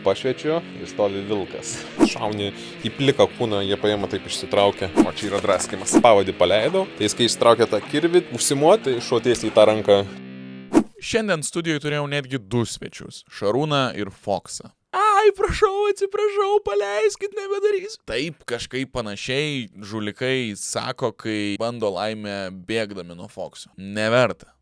pašviečiu ir stovi vilkas. Šauni į pliką kūną, jie paėma taip išsitraukia, o čia yra draskimas. Pavadį paleidau, tai kai išsitraukia tą kirvį, užsimuoti, šuotiesi į tą ranką. Šiandien studijoje turėjau netgi du svečius - Šarūną ir Foksą. Ai, prašau, atsiprašau, paleiskit, nebedarysiu. Taip, kažkaip panašiai žulikai sako, kai bando laimę bėgdami nuo Fokso. Neverta.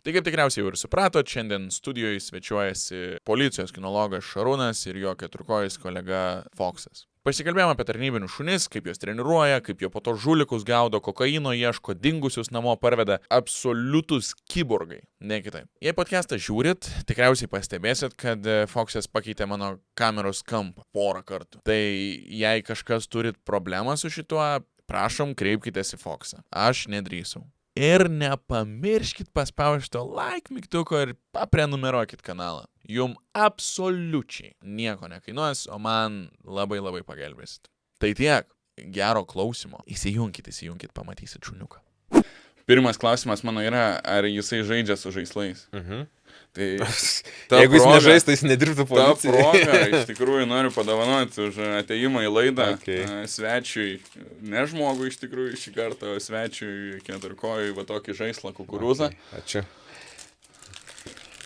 Tai kaip tikriausiai jau ir supratot, šiandien studijoje svečiuojasi policijos kinologas Šarūnas ir jo keturkojis kolega Foksas. Pasikalbėjome apie tarnybinius šunis, kaip juos treniruoja, kaip jie po to žulikus gaudo, kokaino ieško, dingusius namo parveda. Absoliutus kiborgai, ne kitaip. Jei podcastą žiūrit, tikriausiai pastebėsit, kad Foksas pakeitė mano kameros kampą porą kartų. Tai jei kažkas turit problemą su šituo, prašom kreipkitės į Foksą. Aš nedrįsau. Ir nepamirškit paspausti to like mygtuko ir paprenumeruokit kanalą. Jum absoliučiai nieko nekainuos, o man labai pagelbėsit. Tai tiek. Gero klausimo. Įsijunkit, pamatysit šuniuką. Pirmas klausimas mano yra, ar jisai žaidžia su žaislais. Tai jeigu jis nežais, tai jis nedirbtų policijai. Ta policijai. proga, iš tikrųjų noriu padovanoti už ateimą į laidą svečiui, ne žmogui iš tikrųjų šį kartą, svečiui keturkojui va tokį žaislą kukurūzą. Ačiū.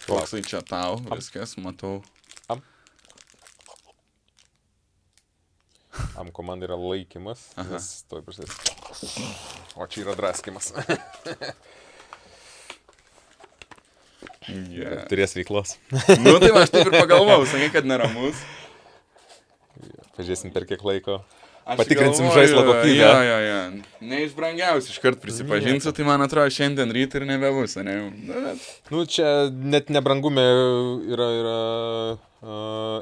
Koksai čia tau, viskas, matau. Am komanda yra laikymas, nes tuoj prasidės. O čia yra draskimas. Turės veiklos. Nu tai va, aš taip ir pagalvojau, sakai, kad neramus. Pažiūrėsim per kiek laiko. Patikrinsim žaislo kokybę. Jo. Ne iš brangiausių, iškart prisipažinsiu, tai man atrodo šiandien ryt ir nebebus, ne? Nu čia net nebrangumė yra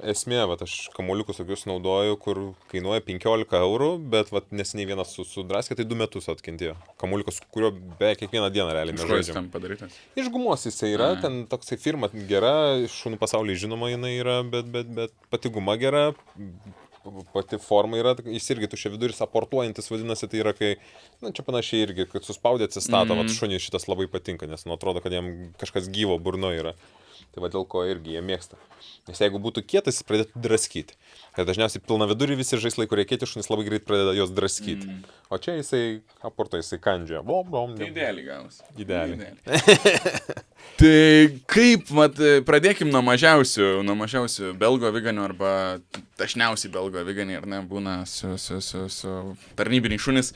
esmė, vat aš kamuoliukus tokius naudoju, kur kainuoja 15 eurų, bet vat neseniai vienas sudraskė, tai 2 metus atkentėjo. Kamuoliukas, kurio beveik kiekvieną dieną realiai mes žaidžiam. Iš ko jis ten padarytas? Iš gumos jisai yra, ten toksai firma gera, šunų pasaulyje žinoma jinai yra, bet pati guma gera. Pati forma yra, jis irgi tuščia viduris aportuojantis, vadinasi, tai yra, kai, na, čia panašiai irgi, kad suspaudė atsistato, vat šuniui šitas labai patinka, nes atrodo, kad jam kažkas gyvo burno yra. Tai va dėl ko irgi jie mėgsta. Nes jeigu būtų kietas, jis pradėtų draskyti. Ir dažniausiai pilna vidurį visi žaislai, kurie kieti, šunis labai greit pradeda jos draskyti. O čia jisai aporto, jisai kandžioja. Tai idealiai gaunas. Idealiai. Tai kaip, mat, pradėkim nuo mažiausių belgo aviganių arba dažniausiai belgo aviganiai, ar ne, būna su tarnybiniai šunis.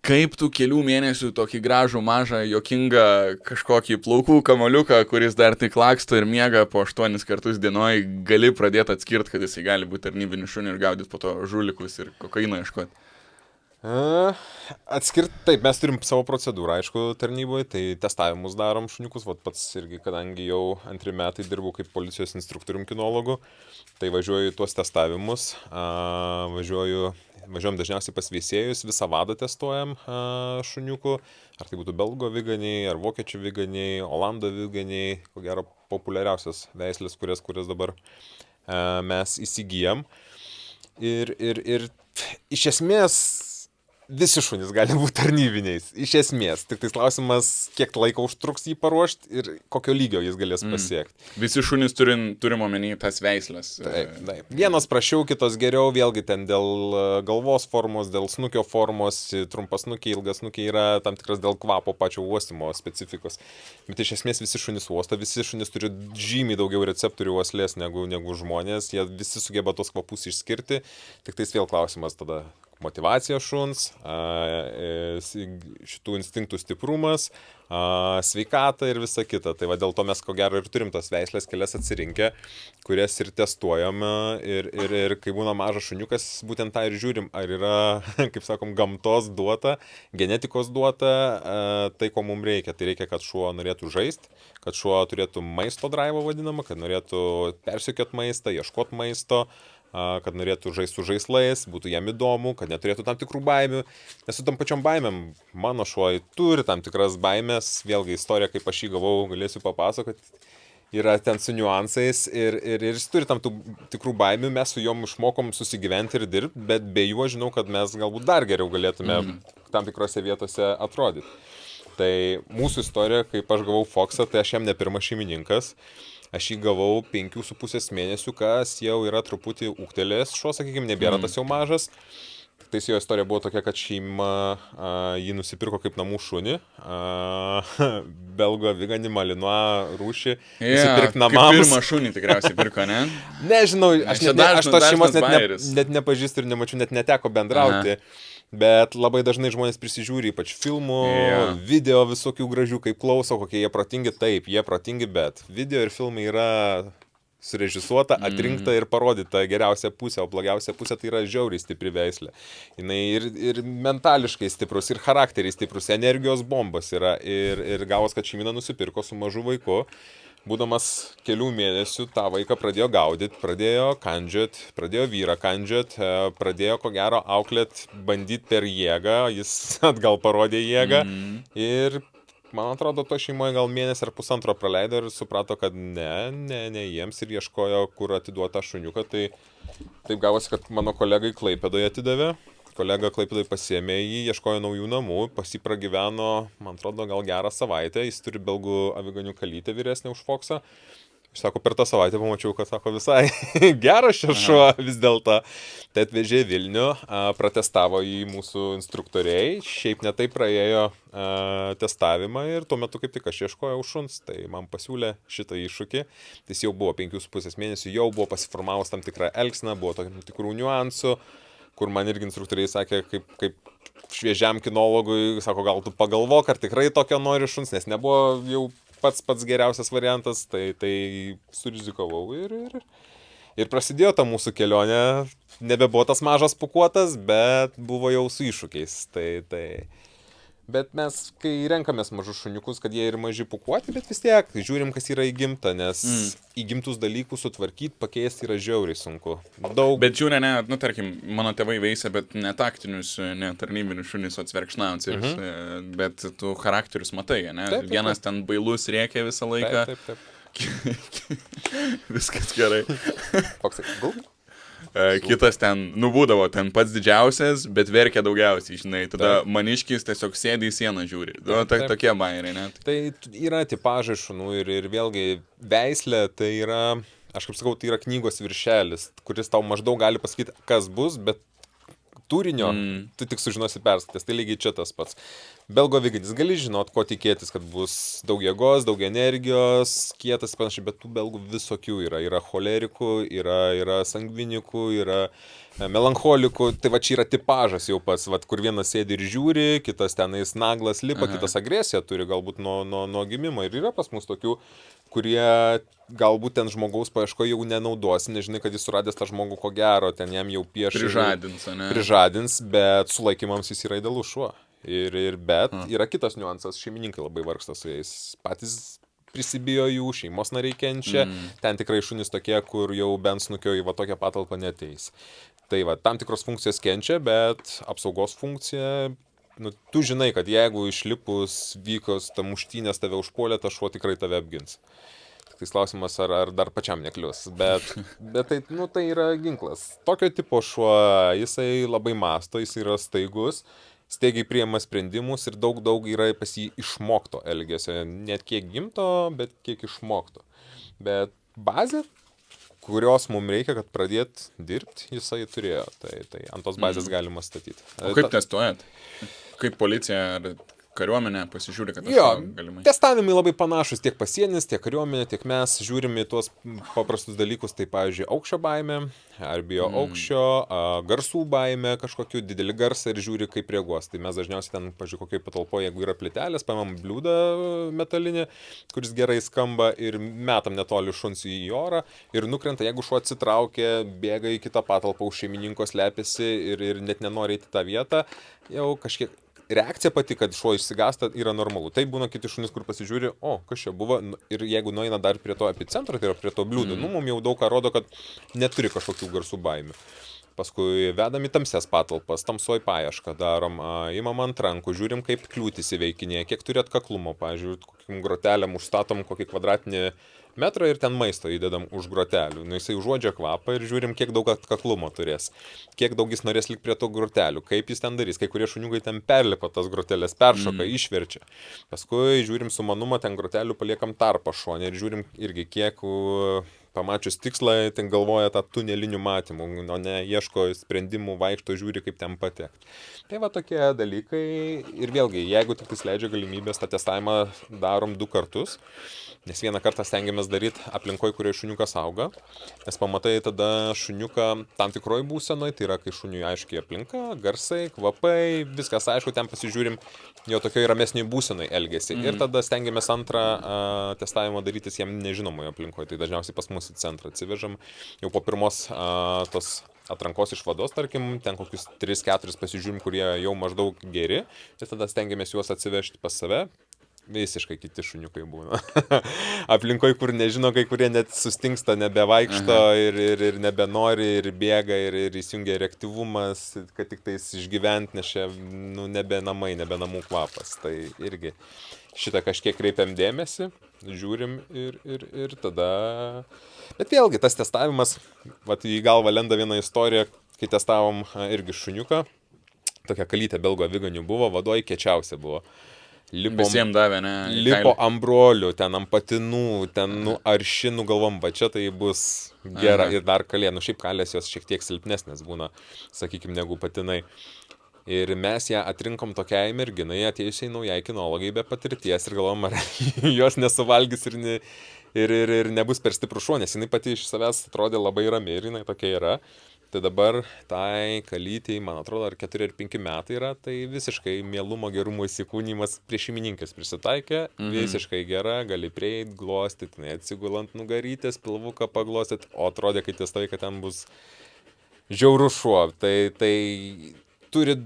Kaip tu kelių mėnesių tokį gražų, mažą, jokingą kažkokį plaukų kamoliuką, kuris dar tik laksto ir miega po 8 kartus dienoj, gali pradėti atskirti, kad jisai gali būti tarnybinių šunių ir gaudyti po to žulikus ir kokaino ieškoti? Atskirti, taip, mes turim savo procedūrą, aišku, tarnyboje, tai testavimus darom šuniukus, vat pats irgi, kadangi jau 2 metai dirbu kaip policijos instruktorium kinologu, tai važiuoju tuos testavimus, važiuojam dažniausiai pas veisėjus, visą vadą testuojam šuniukų, ar tai būtų belgo aviganiai, ar vokiečių aviganiai, olando aviganiai, ko gero populiariausias veislės, kurias dabar mes įsigijam. Ir iš esmės visi šunys gali būti tarnybiniais, iš esmės. Tik tai klausimas, kiek laiko užtruks jį paruošti ir kokio lygio jis galės pasiekti. Visi šunys turim omeny tas veislės. Taip. Vienas prašiau, kitos geriau, vėlgi ten dėl galvos formos, dėl snukio formos, trumpasnukiai, ilgasnukiai yra tam tikras dėl kvapo pačio uostymo specifikos. Bet iš esmės visi šunys uosto, visi šunys turi žymiai daugiau receptorių uoslės negu žmonės, jie visi sugeba tos kvapus išskirti, tik tais vėl klausimas tada. Motyvacija šuns, šitų instinktų stiprumas, sveikata ir visa kita. Tai va dėl to mes ko gero ir turim tas veislės kelias atsirinkę, kurias ir testuojam ir kai būna mažas šuniukas, būtent tą ir žiūrim, ar yra, kaip sakom, gamtos duota, genetikos duota, tai ko mums reikia. Tai reikia, kad šuo norėtų žaisti, kad šuo turėtų maisto drive vadinamą, kad norėtų persekiot maistą, ieškot maisto, kad norėtų žaisti su žaislais, būtų jam įdomu, kad neturėtų tam tikrų baimių. Nes su tam pačiom baimėm mano šuo turi tam tikras baimės, vėlgi istorija, kaip aš jį gavau, galėsiu papasakoti, yra ten su niuansais ir jis turi tam tikrų baimių, mes su jom išmokom susigyventi ir dirbti, bet be juo žinau, kad mes galbūt dar geriau galėtume tam tikrose vietose atrodyti. Tai mūsų istorija, kaip aš gavau Foksą, tai aš jam ne pirmas šeimininkas. aš jį gavau 5,5 mėnesių, kas jau yra truputį ūgtelėjęs šuo, sakykime, nebėra tas jau mažas. Tais jo istorija buvo tokia, kad šeima jį nusipirko kaip namų šunį, belgo aviganį Malinua rūšį, nusipirk Kaip namams. pirmą šunį tikriausiai pirko, ne? Nežinau, Nes čia aš tos šeimos dažnas net nepažįstu ir nemačiau, net neteko bendrauti. Bet labai dažnai žmonės prisižiūri, ypač filmų, video visokių gražių, kaip klauso, kokie jie protingi. Taip, jie protingi, bet video ir filmai yra surežisuota, atrinkta ir parodyta geriausia pusė, o blogiausia pusė tai yra žiauriai stipri veislė. Jis ir mentališkai stiprus, ir charakteriai stiprus, energijos bombas yra. Ir gavos, kad šeimina nusipirko su mažu vaiku. Būdamas kelių mėnesių tą vaiką pradėjo gaudyti, pradėjo kandžiot, pradėjo vyrą kandžiot, pradėjo ko gero auklėt, bandyti per jėgą, jis atgal parodė jėgą ir man atrodo, to šeimoje gal mėnesį ar pusantro praleido ir suprato, kad ne jiems ir ieškojo, kur atiduoti tą šuniuką. Tai taip gavosi, kad mano kolegai Klaipėdoje atidavė. Kolega Klaipėdoje pasiėmė jį, ieškojo naujų namų, pragyveno, man atrodo, gal gerą savaitę. Jis turi belgų aviganių kalytę vyresnę už Foksą. Aš sako, per tą savaitę pamačiau, kad sako visai geras šis šuo vis dėlto. Tai atvežė Vilnių, pratestavo jį mūsų instruktoriai, šiaip netai praėjo testavimą ir tuo metu kaip tik aš ieškojau šuns, tai man pasiūlė šitą iššūkį. Tai jis jau buvo 5,5 mėnesių, jau buvo pasiformavus tam tikrą elgseną, buvo tam tikrų niuansų, kur man irgi instruktoriai sakė, kaip šviežiam kinologui, sako, gal tu pagalvok, ar tikrai tokio nori šuns, nes nebuvo jau pats geriausias variantas, tai surizikavau ir prasidėjo ta mūsų kelionė, nebebuvo tas mažas pūkuotas, bet buvo jau su iššūkiais, Bet mes, kai renkamės mažus šuniukus, kad jie ir maži pūkuoti, bet vis tiek žiūrim, kas yra įgimta, nes įgimtus dalykus sutvarkyti, pakeisti yra žiauriai sunku. Bet žiūrė, tarkim, mano tėvai veisia, bet ne taktinius, ne tarnybinius šunis, o cverkšnaucius, bet tu charakterius matai, ne? Taip. Vienas ten bailus rėkia visą laiką. Taip. Viskas gerai. Koks gulk? Kitas ten, būdavo ten pats didžiausias, bet verkia daugiausiai, žinai. Tada maniškis tiesiog sėdi į sieną žiūri. Tokie bairiai, ne? Tai yra tipažai šunų ir vėlgi veislė, tai yra, aš kaip sakau, tai yra knygos viršelis, kuris tau maždaug gali pasakyti, kas bus, bet turinio tu tik sužinosi perskaitęs. Tai lygiai čia tas pats. Belgo aviganis gali žinot, ko tikėtis, kad bus daug jėgos, daug energijos, kietas panašiai, bet tų belgų visokių yra. Yra cholerikų, yra sangvinikų, yra melancholikų. Tai va čia yra tipažas jau pats, va, kur vienas sėdi ir žiūri, kitas tenais naglas lipa, kitas agresiją turi galbūt nuo gimimo. Ir yra pas mus tokių, kurie galbūt ten žmogaus paieško jau nenaudosi, nežinai, kad jis suradęs tą žmogų ko gero, ten jam jau pieš. Prižadins, bet sulaikymams jis yra idealus šuo. Bet yra kitas niuansas, šeimininkai labai vargsta su jais, patys prisibijo jų, šeimos nariai kenčia, ten tikrai šunys tokie, kur jau bent snukio į va tokią patalpą neteis. Tai va, tam tikros funkcijos kenčia, bet apsaugos funkcija, tu žinai, kad jeigu išlipus vykos ta muštynės tave užpuolė, ta šuo tikrai tave apgins. Tai klausimas, ar dar pačiam neklius, bet tai yra ginklas. Tokio tipo šuo, jisai labai mąsto, jis yra staigus, staigiai priima sprendimus ir daug yra pas jį išmokto elgesio. Net kiek gimto, bet kiek išmokto. Bet bazė, kurios mums reikia, kad pradėt dirbti, jisai turėjo. Tai ant tos bazės galima statyti. O kaip testuojat? Kaip policija ar kariuomenė pasižiūri, kad galimai? Testavimai labai panašus, tiek pasienis, tiek kariuomenė, tiek mes žiūrime į tuos paprastus dalykus, tai pavyzdžiui, aukščio baimė, ar bijo aukščio, garsų baimė, kažkokiu didelį garsą ir žiūri, kaip reaguos. Tai mes dažniausiai ten, pavyzdžiui, kokiai patalpoje, jeigu yra plytelės, paimam bliūdą metalinį, kuris gerai skamba ir metam netoli šuns į orą ir nukrenta, jeigu šuo atsitraukia, bėga į kitą patalpą, už šeimininko slepiasi ir net nenori eiti tą vietą, jau kažkiek reakcija pati, kad šuo išsigąsta, yra normalu. Tai būna kiti šunys, kur pasižiūri, kas čia buvo, ir jeigu nueina dar prie to epicentro, tai yra prie to bliūdo, mums jau daug ką rodo, kad neturi kažkokių garsų baimių. Paskui vedam į tamsias patalpas, tamsoj paiešką darom, imam ant rankų, žiūrim, kaip kliūtis įveikinėje, kiek turi atkaklumo, pavyzdžiui, kokiam grotelėm užstatom kokį kvadratinį metrą ir ten maisto įdedam už grotelių. Nu, jisai užuodžia kvapą ir žiūrim, kiek daug atkaklumo turės, kiek daug jis norės likti prie to grotelių, kaip jis ten darys. Kai kurie šuniukai ten perlipa tas grotelės, peršoka, išverčia. Paskui žiūrim su manuma, ten grotelių paliekam tarpą šone ir žiūrim irgi, kiek pamačius tikslą, ten galvoja tą tunelinių matymų, o ne ieško sprendimų, vaikšto, žiūri, kaip ten patekti. Tai va tokie dalykai ir vėlgi, jeigu tik leidžia galimybės, tą testavimą darom 2 kartus, nes vieną kartą stengiamės daryti aplinkoje, kurioje šuniukas auga, nes pamatai tada šuniuką tam tikroje būsenoje, tai yra, kai šuniui aiškiai aplinka, garsai, kvapai, viskas aišku, ten pasižiūrim, jo tokioje ramesnėje būsenoje elgesi. Ir tada stengiamės antrą testavimą darytis jam nežinomoje aplinkoje, tai dažniausiai pas mus į centrą atsivežam, jau po pirmos tos atrankos išvados, tarkim, ten kokius 3-4 pasižiūrim, kurie jau maždaug geri, ir tada stengiamės juos atsivežti pas save. Visiškai kiti šuniukai būna. Aplinkoje, kur nežino, kai kurie net sustingsta, nebevaikšto ir nebenori, ir bėga, ir įsijungia reaktyvumas, kad tik tais išgyventi, nes čia nebe namai, nebe namų kvapas. Tai irgi šitą kažkiek kreipiam dėmesį, žiūrim ir tada... Bet vėlgi, tas testavimas, vat į galvą lenda viena istorija, kai testavom irgi šuniuką, tokia kalytė belgo aviganių buvo, vadoj kiečiausia buvo. Visiems davė, ne? Lipo ant brolių, ten ant patinų, ten aršinų galvom, va čia tai bus gera. Ir dar kalė, šiaip kalės jos šiek tiek silpnesnės būna, sakykime, negu patinai. Ir mes ją atrinkom tokiai merginai, atėjusiai naujai kinologai be patirties ir galvom, ar jos nesuvalgys ir nebus per stiprus šuo, nes jinai pati iš savęs atrodė labai rami ir jinai tokia yra. Tai dabar tai kalytei, man atrodo, ar 4 ar 5 metai yra, tai visiškai mielumo, gerumo įsikūnymas prie šeimininkės prisitaikė, visiškai gera, gali prieit, glostyti, atsigulant nugarytės, pilvuką paglostyti, o atrodė, kai testai, kad ten bus žiaurus šuo. Tai turi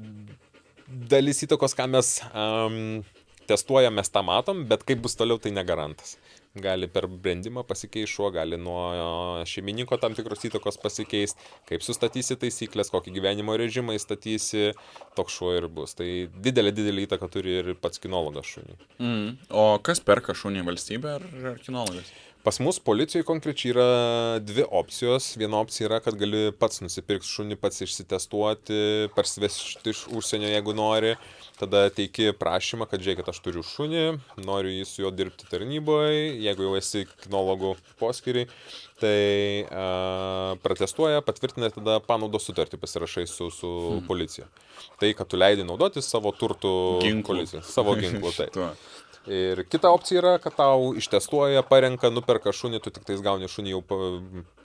dalis įtakos, ką mes testuojam, mes tą matom, bet kaip bus toliau, tai negarantas. Gali per brendimą pasikeisti šuo, gali nuo šeimininko tam tikros įtakos pasikeisti, kaip sustatysi taisyklės, kokį gyvenimo režimą įstatysi, toks šuo ir bus. Tai didelė įtaka turi ir pats kinologas šuniui. O kas perka šunį, valstybė ar kinologas? Pas mus policijoje konkrečiai yra 2 opcijos. Viena opcija yra, kad gali pats nusipirkti šunį, pats išsitestuoti, parsivežti iš užsienio, jeigu nori. Tada teiki prašymą, kad žiūrėkit, aš turiu šunį, noriu jį su juo dirbti tarnyboje, jeigu jau esi kinologų poskyriai, tai protestuoja, patvirtina tada panaudos sutartį pasirašai su policija. Tai, kad tu leidai naudoti savo turtų policijai, savo ginklų. Tai. Ir kita opcija yra, kad tau ištestuoja, parenka, nuperka šunį, tu tik tais gauni šunį jau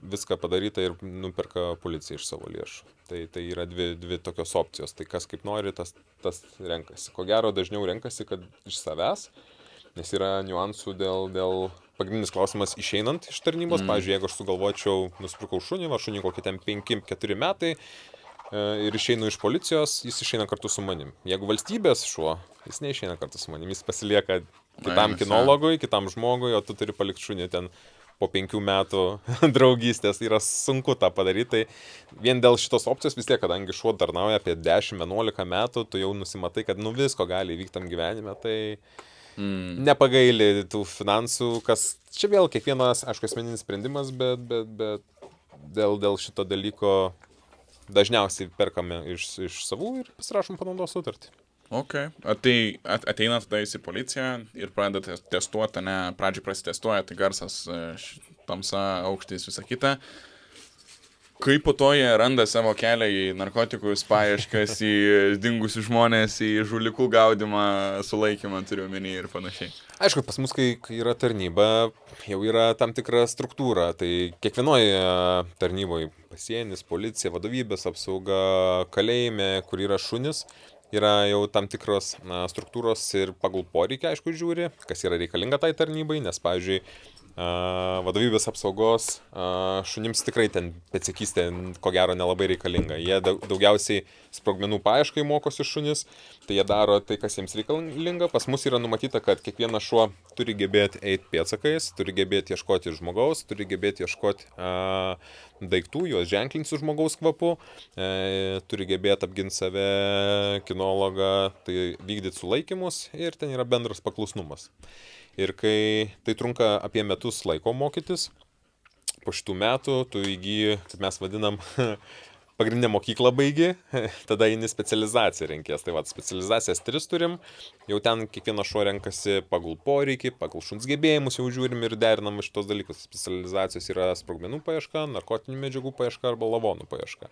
viską padarytą ir nuperka policija iš savo lėšų. Tai yra dvi tokios opcijos. Tai kas kaip nori, tas renkasi. Ko gero dažniau renkasi, kad iš savęs, nes yra niuansų dėl pagrindinis klausimas išeinant iš tarnybos. Pavyzdžiui, jeigu aš sugalvočiau, nusipirkau šunį, šunį kokie ten 5-4 metai, ir išeinu iš policijos, jis išeina kartu su manim. Jeigu valstybės šuo, jis neišeina kartu su manim, jis pasilieka kitam kinologui, kitam žmogui, o tu turi palikti šunį ten po 5 metų draugystės. Yra sunku tą padaryti. Tai vien dėl šitos opcijos vis tiek, kadangi šuo tarnauja apie 10-11 metų, tu jau nusimatai, kad visko gali įvykti tam gyvenime, tai nepagaili tų finansų, kas čia vėl kiekvienas, aišku, asmeninis sprendimas, bet dėl šito dalyko dažniausiai perkame iš savų ir pasirašom panaudos sutartį. Ok. Tai ateina tada į policiją ir pradeda testuoti, ne, pradžiai prasitestuoja, tai garsas, tamsa, aukštis, visa kita. Kaip po to jie randa savo kelią į narkotikus, paieškas, į dingusius žmonės, į žulikų gaudimą, sulaikymą, turiu omeny ir panašiai. Aišku, pas mus, kai yra tarnyba, jau yra tam tikra struktūra. Tai kiekvienoje tarnyboje pasienis, policija, vadovybės apsauga, kalėjime, kur yra šunis, yra jau tam tikros struktūros ir pagal poreikį, aišku, žiūri, kas yra reikalinga tai tarnybai, nes, pavyzdžiui, vadovybės apsaugos šunims tikrai ten pėdsekystė ko gero nelabai reikalinga. Jie daugiausiai sprogmenų paieškai mokosi šunis, tai jie daro tai, kas jiems reikalinga. Pas mus yra numatyta, kad kiekvienas šuo turi gebėti eiti pėdsakais, turi gebėti ieškoti žmogaus, turi gebėti ieškoti daiktų, juos ženklinti su žmogaus kvapu, turi gebėti apginti save, kinologą, tai vykdyti sulaikymus ir ten yra bendras paklusnumas. Ir kai tai trunka apie metus laiko mokytis, po šitų metų tu įgyji, kaip mes vadinam, pagrindinę mokyklą baigi, tada eini specializaciją renkės. Tai va, specializacijas 3 turim, jau ten kiekvienas šuo renkasi pagal poreikį, pagal šuns gebėjimus jau žiūrim ir derinam šitos dalykus. Specializacijos yra sprogmenų paieška, narkotinių medžiagų paieška arba lavonų paieška.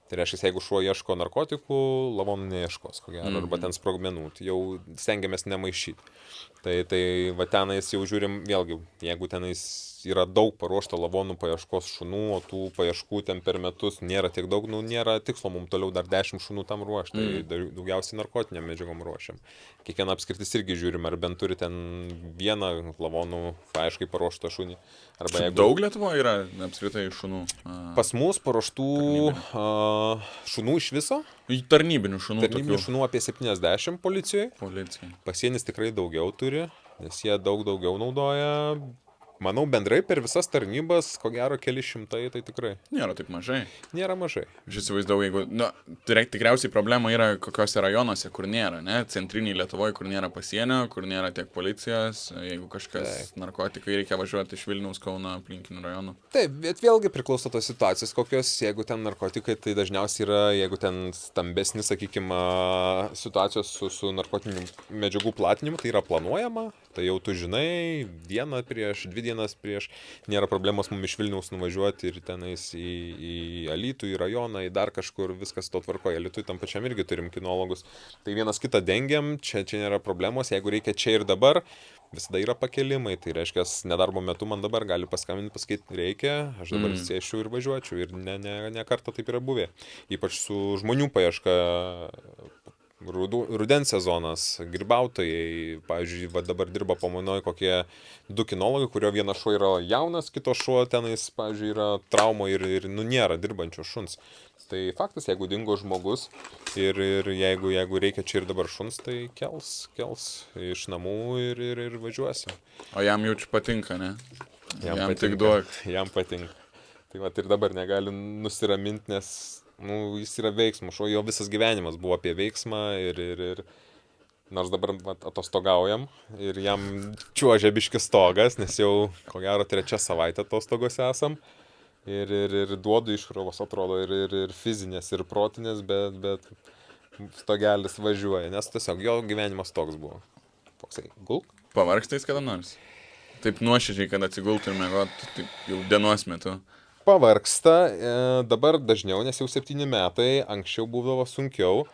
Tai reiškia, jeigu šuo ieško narkotikų, lavonų neieškos, ko gero, arba ten sprogmenų, tai jau stengiamės nemaišyti. Tai va tenais jau žiūrim, vėlgi, jeigu tenais yra daug paruošta lavonų paieškos šunų, o tų paieškų ten per metus nėra tiek daug, nėra tikslo mums toliau dar 10 šunų tam ruošti, tai daugiausiai narkotiniam medžiagom ruošiam. Kiekviena apskritis irgi žiūrim, ar bent turi ten vieną lavonų paieškai paruoštą šunį. Arba jeigu... Daug Lietuvoje yra apskritai šunų? Pas mus paruoštų šunų iš viso? Tarnybinių šunų. Tarnybinių šunų apie 70 policijoje. Policija. Pasienis tikrai daugiau turi, nes jie daug daugiau naudoja. Manau, bendrai per visas tarnybas, ko gero, keli šimtai, tai tikrai. Nėra taip mažai. Nėra mažai. Aš įsivaizdavau, jeigu... tikriausiai problema yra kokiuose rajonuose, kur nėra, ne? Centriniai Lietuvoje, kur nėra pasienio, kur nėra tiek policijos, jeigu kažkas narkotikai reikia važiuoti iš Vilniaus, Kauno, aplinkinių rajonų. Taip, bet vėlgi priklauso tos situacijos kokios, jeigu ten narkotikai, tai dažniausiai yra, jeigu ten stambesni, sakykime, situacijos su narkotinių medžiagų platinimu, tai yra planuojama, tai jau tu žinai, dieną prieš, 2 dienas prieš, nėra problemos mums iš Vilniaus nuvažiuoti ir tenais į Alytų, į rajoną, į dar kažkur, viskas to tvarkoja. Alytui tam pačiam irgi turim kinologus. Tai vienas kitą dengiam, čia nėra problemos, jeigu reikia čia ir dabar, visada yra pakelimai, tai reiškia, nedarbo metu man dabar gali paskambinti, pasakyti, reikia, aš dabar sėšiu ir važiuočiau ir ne kartą taip yra buvę. Ypač su žmonių paieška. Rudens sezonas, grybautojai, pavyzdžiui, va dabar dirba pamanoj kokie 2 kinologai, kurio vienas šuo yra jaunas, kitos šuo tenais, pavyzdžiui, yra traumo ir nėra dirbančio šuns. Tai faktas, jeigu dingo žmogus ir jeigu reikia čia ir dabar šuns, tai kels iš namų ir važiuosim. O jam jau čia patinka, ne? Jam patinka, tik duok. Jam patinka. Tai va ir dabar negali nusiraminti, nes jis yra veiksmas, o jo visas gyvenimas buvo apie veiksmą ir nors dabar atostogaujam ir jam čiuožia biškis stogas, nes jau, ko gero, 3 savaitę atostogose esam ir duodu iškrovos, atrodo, ir fizinės, ir protinės, bet stogelis važiuoja, nes tiesiog jo gyvenimas toks buvo. Toksai, gulk. Pavargstais kada nors? Taip nuoširdžiai, kad atsigultų ir mėgoti, taip jau dienos metu. Pavargsta, dabar dažniau, nes jau 7 metai, anksčiau būdavo sunkiau.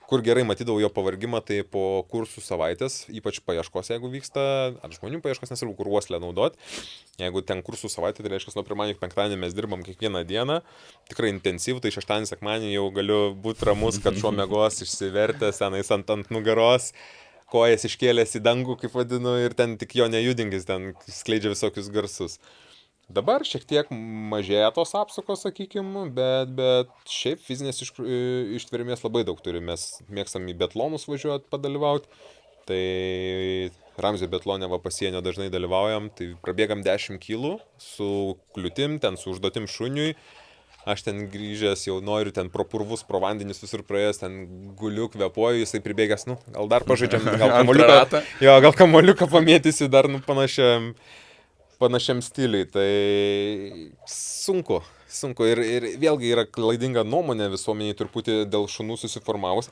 Kur gerai matydavau jo pavargimą, tai po kursų savaitės, ypač paieškos, jeigu vyksta, ar žmonių paieškos, nesvarbu, kur uoslę naudot. Jeigu ten kursų savaitė, tai reiškia, nuo pirmadienio iki penktadienio mes dirbam kiekvieną dieną, tikrai intensyvų, tai šeštadienį, sekmadienį jau galiu būti ramus, kad šuo miegos išsivertęs, tenais ant nugaros, kojas iškėlęs į dangų, kaip vadinu, ir ten tik jo nejudinkis, ten skleidžia visokius garsus. Dabar šiek tiek mažėja tos apsukos, sakykime, bet šiaip fizinės ištvermės labai daug turime. Mes mėgstam į biatlonus važiuoti, padalyvauti. Tai Ramzio biatlone pasienio dažnai dalyvaujam, tai prabėgam 10 kilų su kliūtim, ten su užduotim šuniui. Aš ten grįžęs jau noriu ten pro purvus, pro vandenis visur praėjęs, ten guliu, kvepuoju, jisai pribėgęs, gal dar pažaidžiam, gal kamuoliuką pamėtysiu dar panašiam stiliui, tai sunku ir vėlgi yra klaidinga nuomonė visuomeniai truputį dėl šunų susiformavus,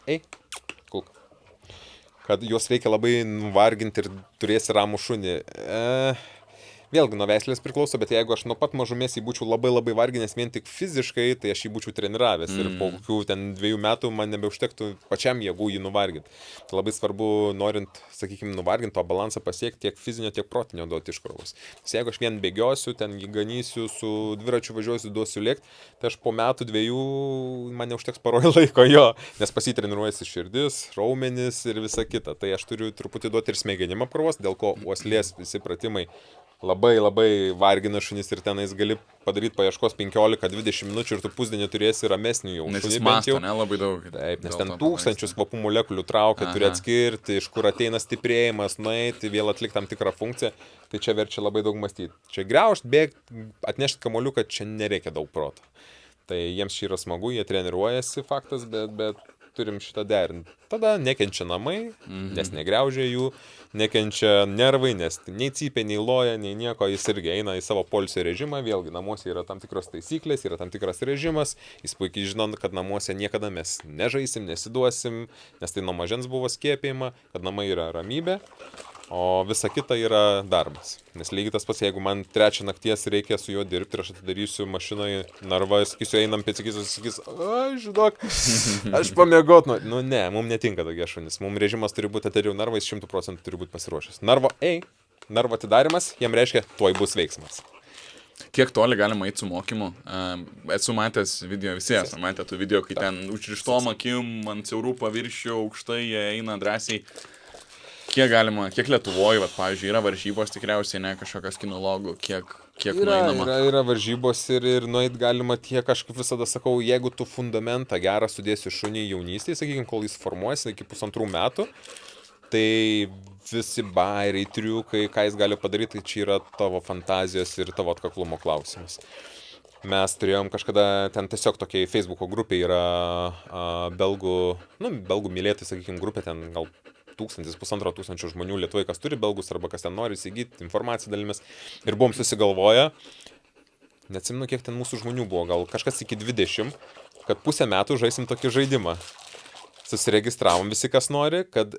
kad juos reikia labai nuvarginti ir turėsi ramų šunį. Vėlgi nuo veislės priklauso, bet jeigu aš nuo pat mažumės jį būčiau labai varginęs vien tik fiziškai, tai aš jį būčiau treniravęs ir po kokių ten 2 metų man nebeužtektų pačiam jėgų jį nuvarginti. Tai labai svarbu, norint, sakykime, nuvarginti, to balansą pasiekti tiek fizinio, tiek protinio duoti iškrovos. Nes jeigu aš vien bėgiosiu, ten jį ganysiu, su dviračiu važiuosiu, duosiu lėkti, tai aš po metų 2 man neužteks paroj laiko jo, nes pasitreniruojasi širdis, raumenis ir visa kita. Tai aš turiu truputį duoti ir smegenim apkrovos, dėl ko uoslės visi pratimai labai vargina šunis ir tenais gali padaryti paieškos 15-20 minučių ir tu pusdienį turėsi ramesnių jau. Nes jis masto, ne, labai daug. Taip, nes ten tūkstančius kvapų molekulių traukia, turi atskirti, iš kur ateina stiprėjimas, nueiti, vėl atlikti tam tikrą funkciją. Tai čia verčia labai daug mąstyti. Čia griaužt, bėgti, atnešti kamuoliuką, čia nereikia daug proto. Tai jiems čia yra smagu, jie treniruojasi, faktas, bet turim šitą derinti. Tada nekenčia namai, nes negriaužia jų, nekenčia nervai, nes nei cypia, nei loja, nei nieko, jis irgi eina į savo poilsio režimą, vėlgi namuose yra tam tikros taisyklės, yra tam tikras režimas, jis puikiai žino, kad namuose niekada mes nežaisim, nesiduosim, nes tai nuo mažens buvo skiepėjama, kad namai yra ramybė. O visa kita yra darbas. Nes lygiai tas pats, jeigu man 3 nakties reikia su juo dirbti ir aš atidarysiu mašinoje narvą, sakysiu, einam pėdsakysiu, sakys, žinok, aš pamiegot. Nu ne, mums netinka tokie šunys. Mums režimas turi būti atariau narvais, 100% turi būti pasiruošęs. Narvo atidarimas, jam reiškia, tuoj bus veiksmas. Kiek toli galima eiti su mokymu? Esu matęs video, visi esame matę tų video, kai ten užrištom akim, ant siaurų paviršių, aukštai jie eina drąsiai. Kiek galima, kiek Lietuvoje, pavyzdžiui, yra varžybos tikriausiai, ne kažkokios kinologų, kiek nueinama? Yra varžybos ir nueit galima tiek, aš kaip visada sakau, jeigu tu fundamentą gerą sudėsi šunį jaunystėje, sakykime, kol jis formuojasi iki 1,5 metų, tai visi bairiai, triukai, ką jis gali padaryti, tai čia yra tavo fantazijos ir tavo atkaklumo klausimas. Mes turėjom kažkada, ten tiesiog tokia Facebooko grupė yra belgų mylėtojų, sakykime, grupė, ten gal 1,5 žmonių Lietuvoje, kas turi belgus arba kas ten nori įsigyti, informaciją dalimis. Ir buvom susigalvoję, neatsimenu, kiek ten mūsų žmonių buvo, gal kažkas iki 20, kad pusę metų žaisim tokį žaidimą. Susiregistravom visi, kas nori, kad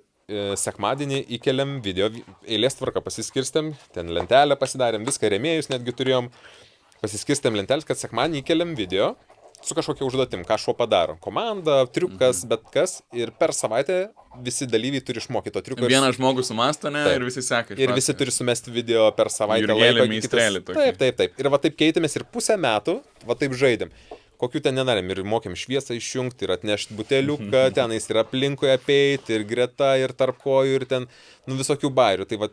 sekmadienį įkeliam video, eilės tvarką pasiskirstėm, ten lentelę pasidarėm, viską rėmėjus netgi turėjom, pasiskirstėm lentelės, kad sekmadienį įkeliam video su kažkokia užduotim, ką šuo padaro. Komanda, triukas, bet kas. Ir per savaitę visi dalyviai turi išmokyti to triuko. Vienas žmogus sumąsto, ne? Taip. Ir visi seka. Ir visi turi sumesti video per savaitę laiko. Taip. Ir va taip keitėmės ir pusę metų, va taip žaidėm. Kokių ten nedarėm. Ir mokėm šviesą išjungti, ir atnešti buteliuką, tenais ir aplinkui apeiti, ir greta, ir tarp kojų, ir ten, visokių bairių. Tai va,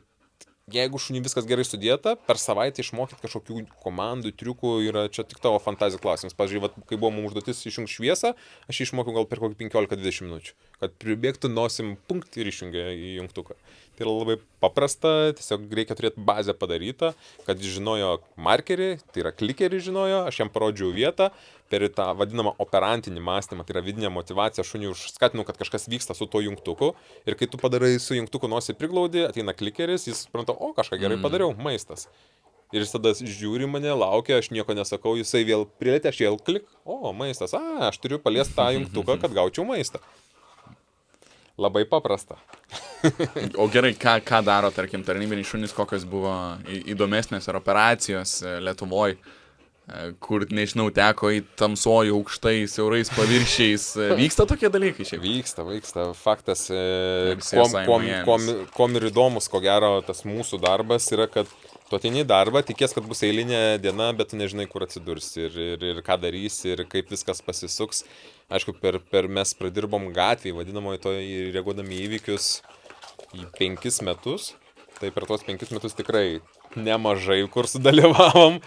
jeigu šunį viskas gerai sudėta, per savaitę išmokyti kažkokių komandų, triukų yra čia tik tavo fantazijų klausimas. Pavyzdžiui, kai buvo mums užduotis išjungti šviesą, aš išmokiau gal per kokį 15-20 minučių, kad pribėgtų nosim punkt ir išjungė į jungtuką. Tai yra labai paprasta, tiesiog reikia turėti bazę padarytą, kad jis žinojo markerį, tai yra klikerį žinojo, aš jam parodžiau vietą, per tą vadinamą operantinį mąstymą, tai yra vidinė motyvacija, šunį užskatinu, kad kažkas vyksta su tuo jungtuku ir kai tu padarai su jungtuku nosį priglaudį, ateina klikeris, jis supranta, kažką gerai padariau, maistas. Ir jis tada žiūri mane, laukia, aš nieko nesakau, jisai vėl prilėtė, aš vėl klik, maistas, aš turiu paliesti tą jungtuką, kad gaučiau maistą. Labai paprasta. O gerai, ką daro, tarkim, tarnybiniai šunys, kokios buvo įdomesnės ar operacijos Lietuvoje, kur, nežinau, teko į tamsojų aukštai, siaurais paviršiais. Vyksta tokie dalykai šiaip? Vyksta. Faktas, kom ir įdomus, ko gero, tas mūsų darbas yra, kad tu ateini į darbą, tikės, kad bus eilinė diena, bet tu nežinai, kur atsidursi ir ką darysi, ir kaip viskas pasisuks. Aišku, mes pradirbom gatvėje, vadinamoje to reaguodami įvykius į 5 metus. Tai per tos 5 metus tikrai nemažai kur sudalyvavom.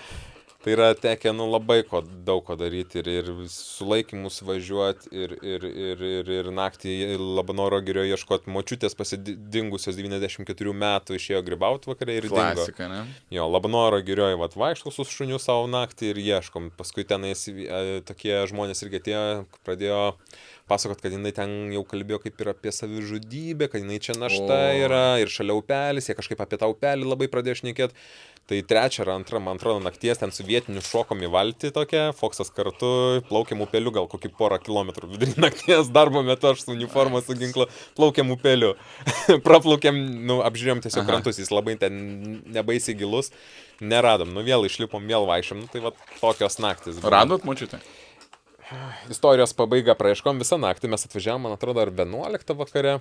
Tai yra tekę labai daug ko daryti ir sulaikymus važiuoti ir naktį Labanoro girioje ieškoti močiutės pasidingusios 94 metų, išėjo grybauti vakarė ir dingo. Klasika, ne? Jo, Labanoro girioje vaikštau su šuniu savo naktį ir ieškom. Paskui tenais tokie žmonės irgi atėjo, pradėjo pasakot, kad jinai ten jau kalbėjo kaip ir apie savižudybę, kad jinai čia našta yra ir šalia upelis, jie kažkaip apie tą upelį labai pradėjo šnekėti. Tai 3 ar 2, man atrodo, nakties ten su vietiniu šokom į valtį tokią, Foksas kartu, plaukėm upeliu gal kokį 1 kilometrų vidurį nakties, darbo metu aš su uniforma, su ginklu, plaukėm upeliu. Praplaukėm, apžiūrėjom tiesiog krantus, jis labai ten nebaisiai gilus, neradom, vėl išlipom, vėl vaikščiom, tai va tokios naktis. Radot močiutę? Istorijos pabaiga praaiškom visą naktį, mes atvažiavom, man atrodo, ar 11 vakare.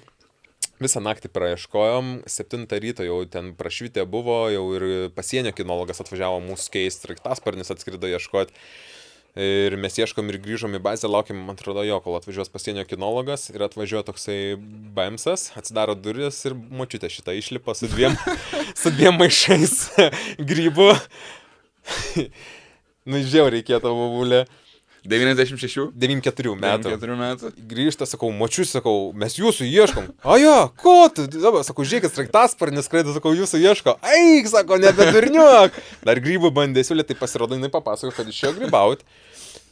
Visą naktį praaiškojom, 7 ryto jau ten prašvitė buvo, jau ir pasienio kinologas atvažiavo mūsų keisti, sraigtasparnis atskrido ieškoti. Ir mes ieškom ir grįžom į bazę, laukiam, man atrodo, kol atvažiuos pasienio kinologas ir atvažiuoja toksai BMSas, atsidaro duris ir močiutė šitą išlipa su dviem maišais grybų. Žiauriai kieta bobulė. 96? 94 metų. 94 metų. Grįžta, sakau, močius, sakau, mes jūsų ieškom. Ko tu? Dabar, sakau, žiūrėkit, sraigtasparnis skraido, sakau, jūsų ieško. Eik, sako, nebedurniuok. Dar grybų bandė siūlė, tai pasirodo, jinai papasako, kad išėjo grybauti.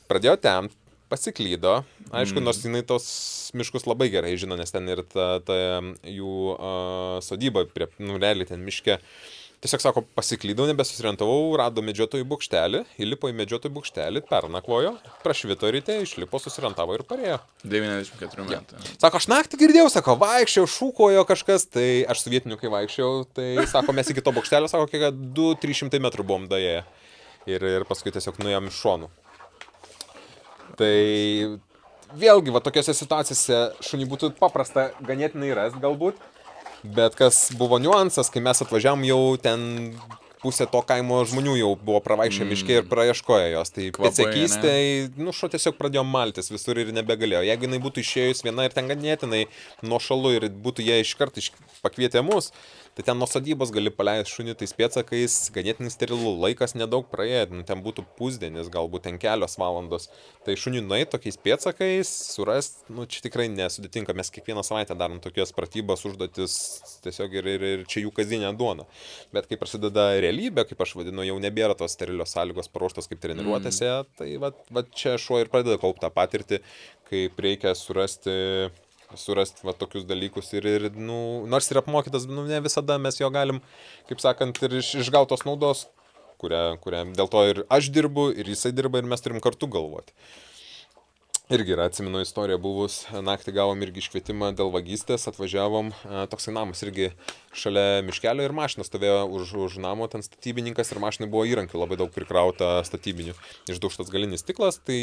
Pradėjo temt. pasiklydo. Aišku, nors jinai tos miškus labai gerai žino, nes ten ir ta jų sodyba prie, realiai ten miške. Tiesiog sako, pasiklydau, nebesusirientavau, rado medžiotojų bokštelį, įlipo į medžiotojų bokštelį, pernakvojo, prašvito ryte, išlipo, susirientavo ir parėjo. 94 metų. Sako, aš naktį girdėjau, sako, vaikščiau, šūkojo kažkas, tai aš su vietiniu, kai vaikščiau, tai sako, mes iki to bokštelio, sako, kiek 200-300 metrų buvom daėję. Ir paskui tiesiog nuėjom iš šonų. Tai vėlgi, va, tokiose situacijose šunį būtų paprasta ganėtinai rasti galbūt. Bet kas buvo niuansas, kai mes atvažiavom, jau ten pusė to kaimo žmonių jau buvo pravaikščioję miške ir praieškoję jos. Tai pėdsekystėj, šuo tiesiog pradėjo maltis visur ir nebegalėjo. Jeigu jinai būtų išėjus viena ir ten ganėtinai nuošalu ir būtų jie iškart pakvietę mus, tai ten nuo sodybos gali paleisti šunį tais pėdsakais, ganėtinai sterilu, laikas nedaug praėjo, ten būtų pusdienis, galbūt ten kelios valandos. Tai šunį nueit tokiais pėdsakais, surast, čia tikrai nesudėtinga, mes kiekvieną savaitę darom tokias pratybas, užduotis, tiesiog ir čia jų kasdienė duona. Bet kai prasideda realybė, kaip aš vadinu, jau nebėra tos sterilios sąlygos paruoštos kaip treniruotėse, tai va čia šuo ir pradeda kaupti tą patirtį, kaip reikia surasti va tokius dalykus ir nors ir apmokytas, ne visada mes jo galim, kaip sakant, ir išgautos naudos, kurią dėl to ir aš dirbu, ir jisai dirba, ir mes turim kartu galvoti. Irgi yra, atsimenu istoriją buvus, naktį gavom irgi iškvietimą dėl vagystės, atvažiavom, toksai namas irgi šalia miškelio ir mašina stovėjo už namo, ten statybininkas ir mašinai buvo įrankių labai daug prikrauta statybinių. Išdaužtas galinis stiklas, tai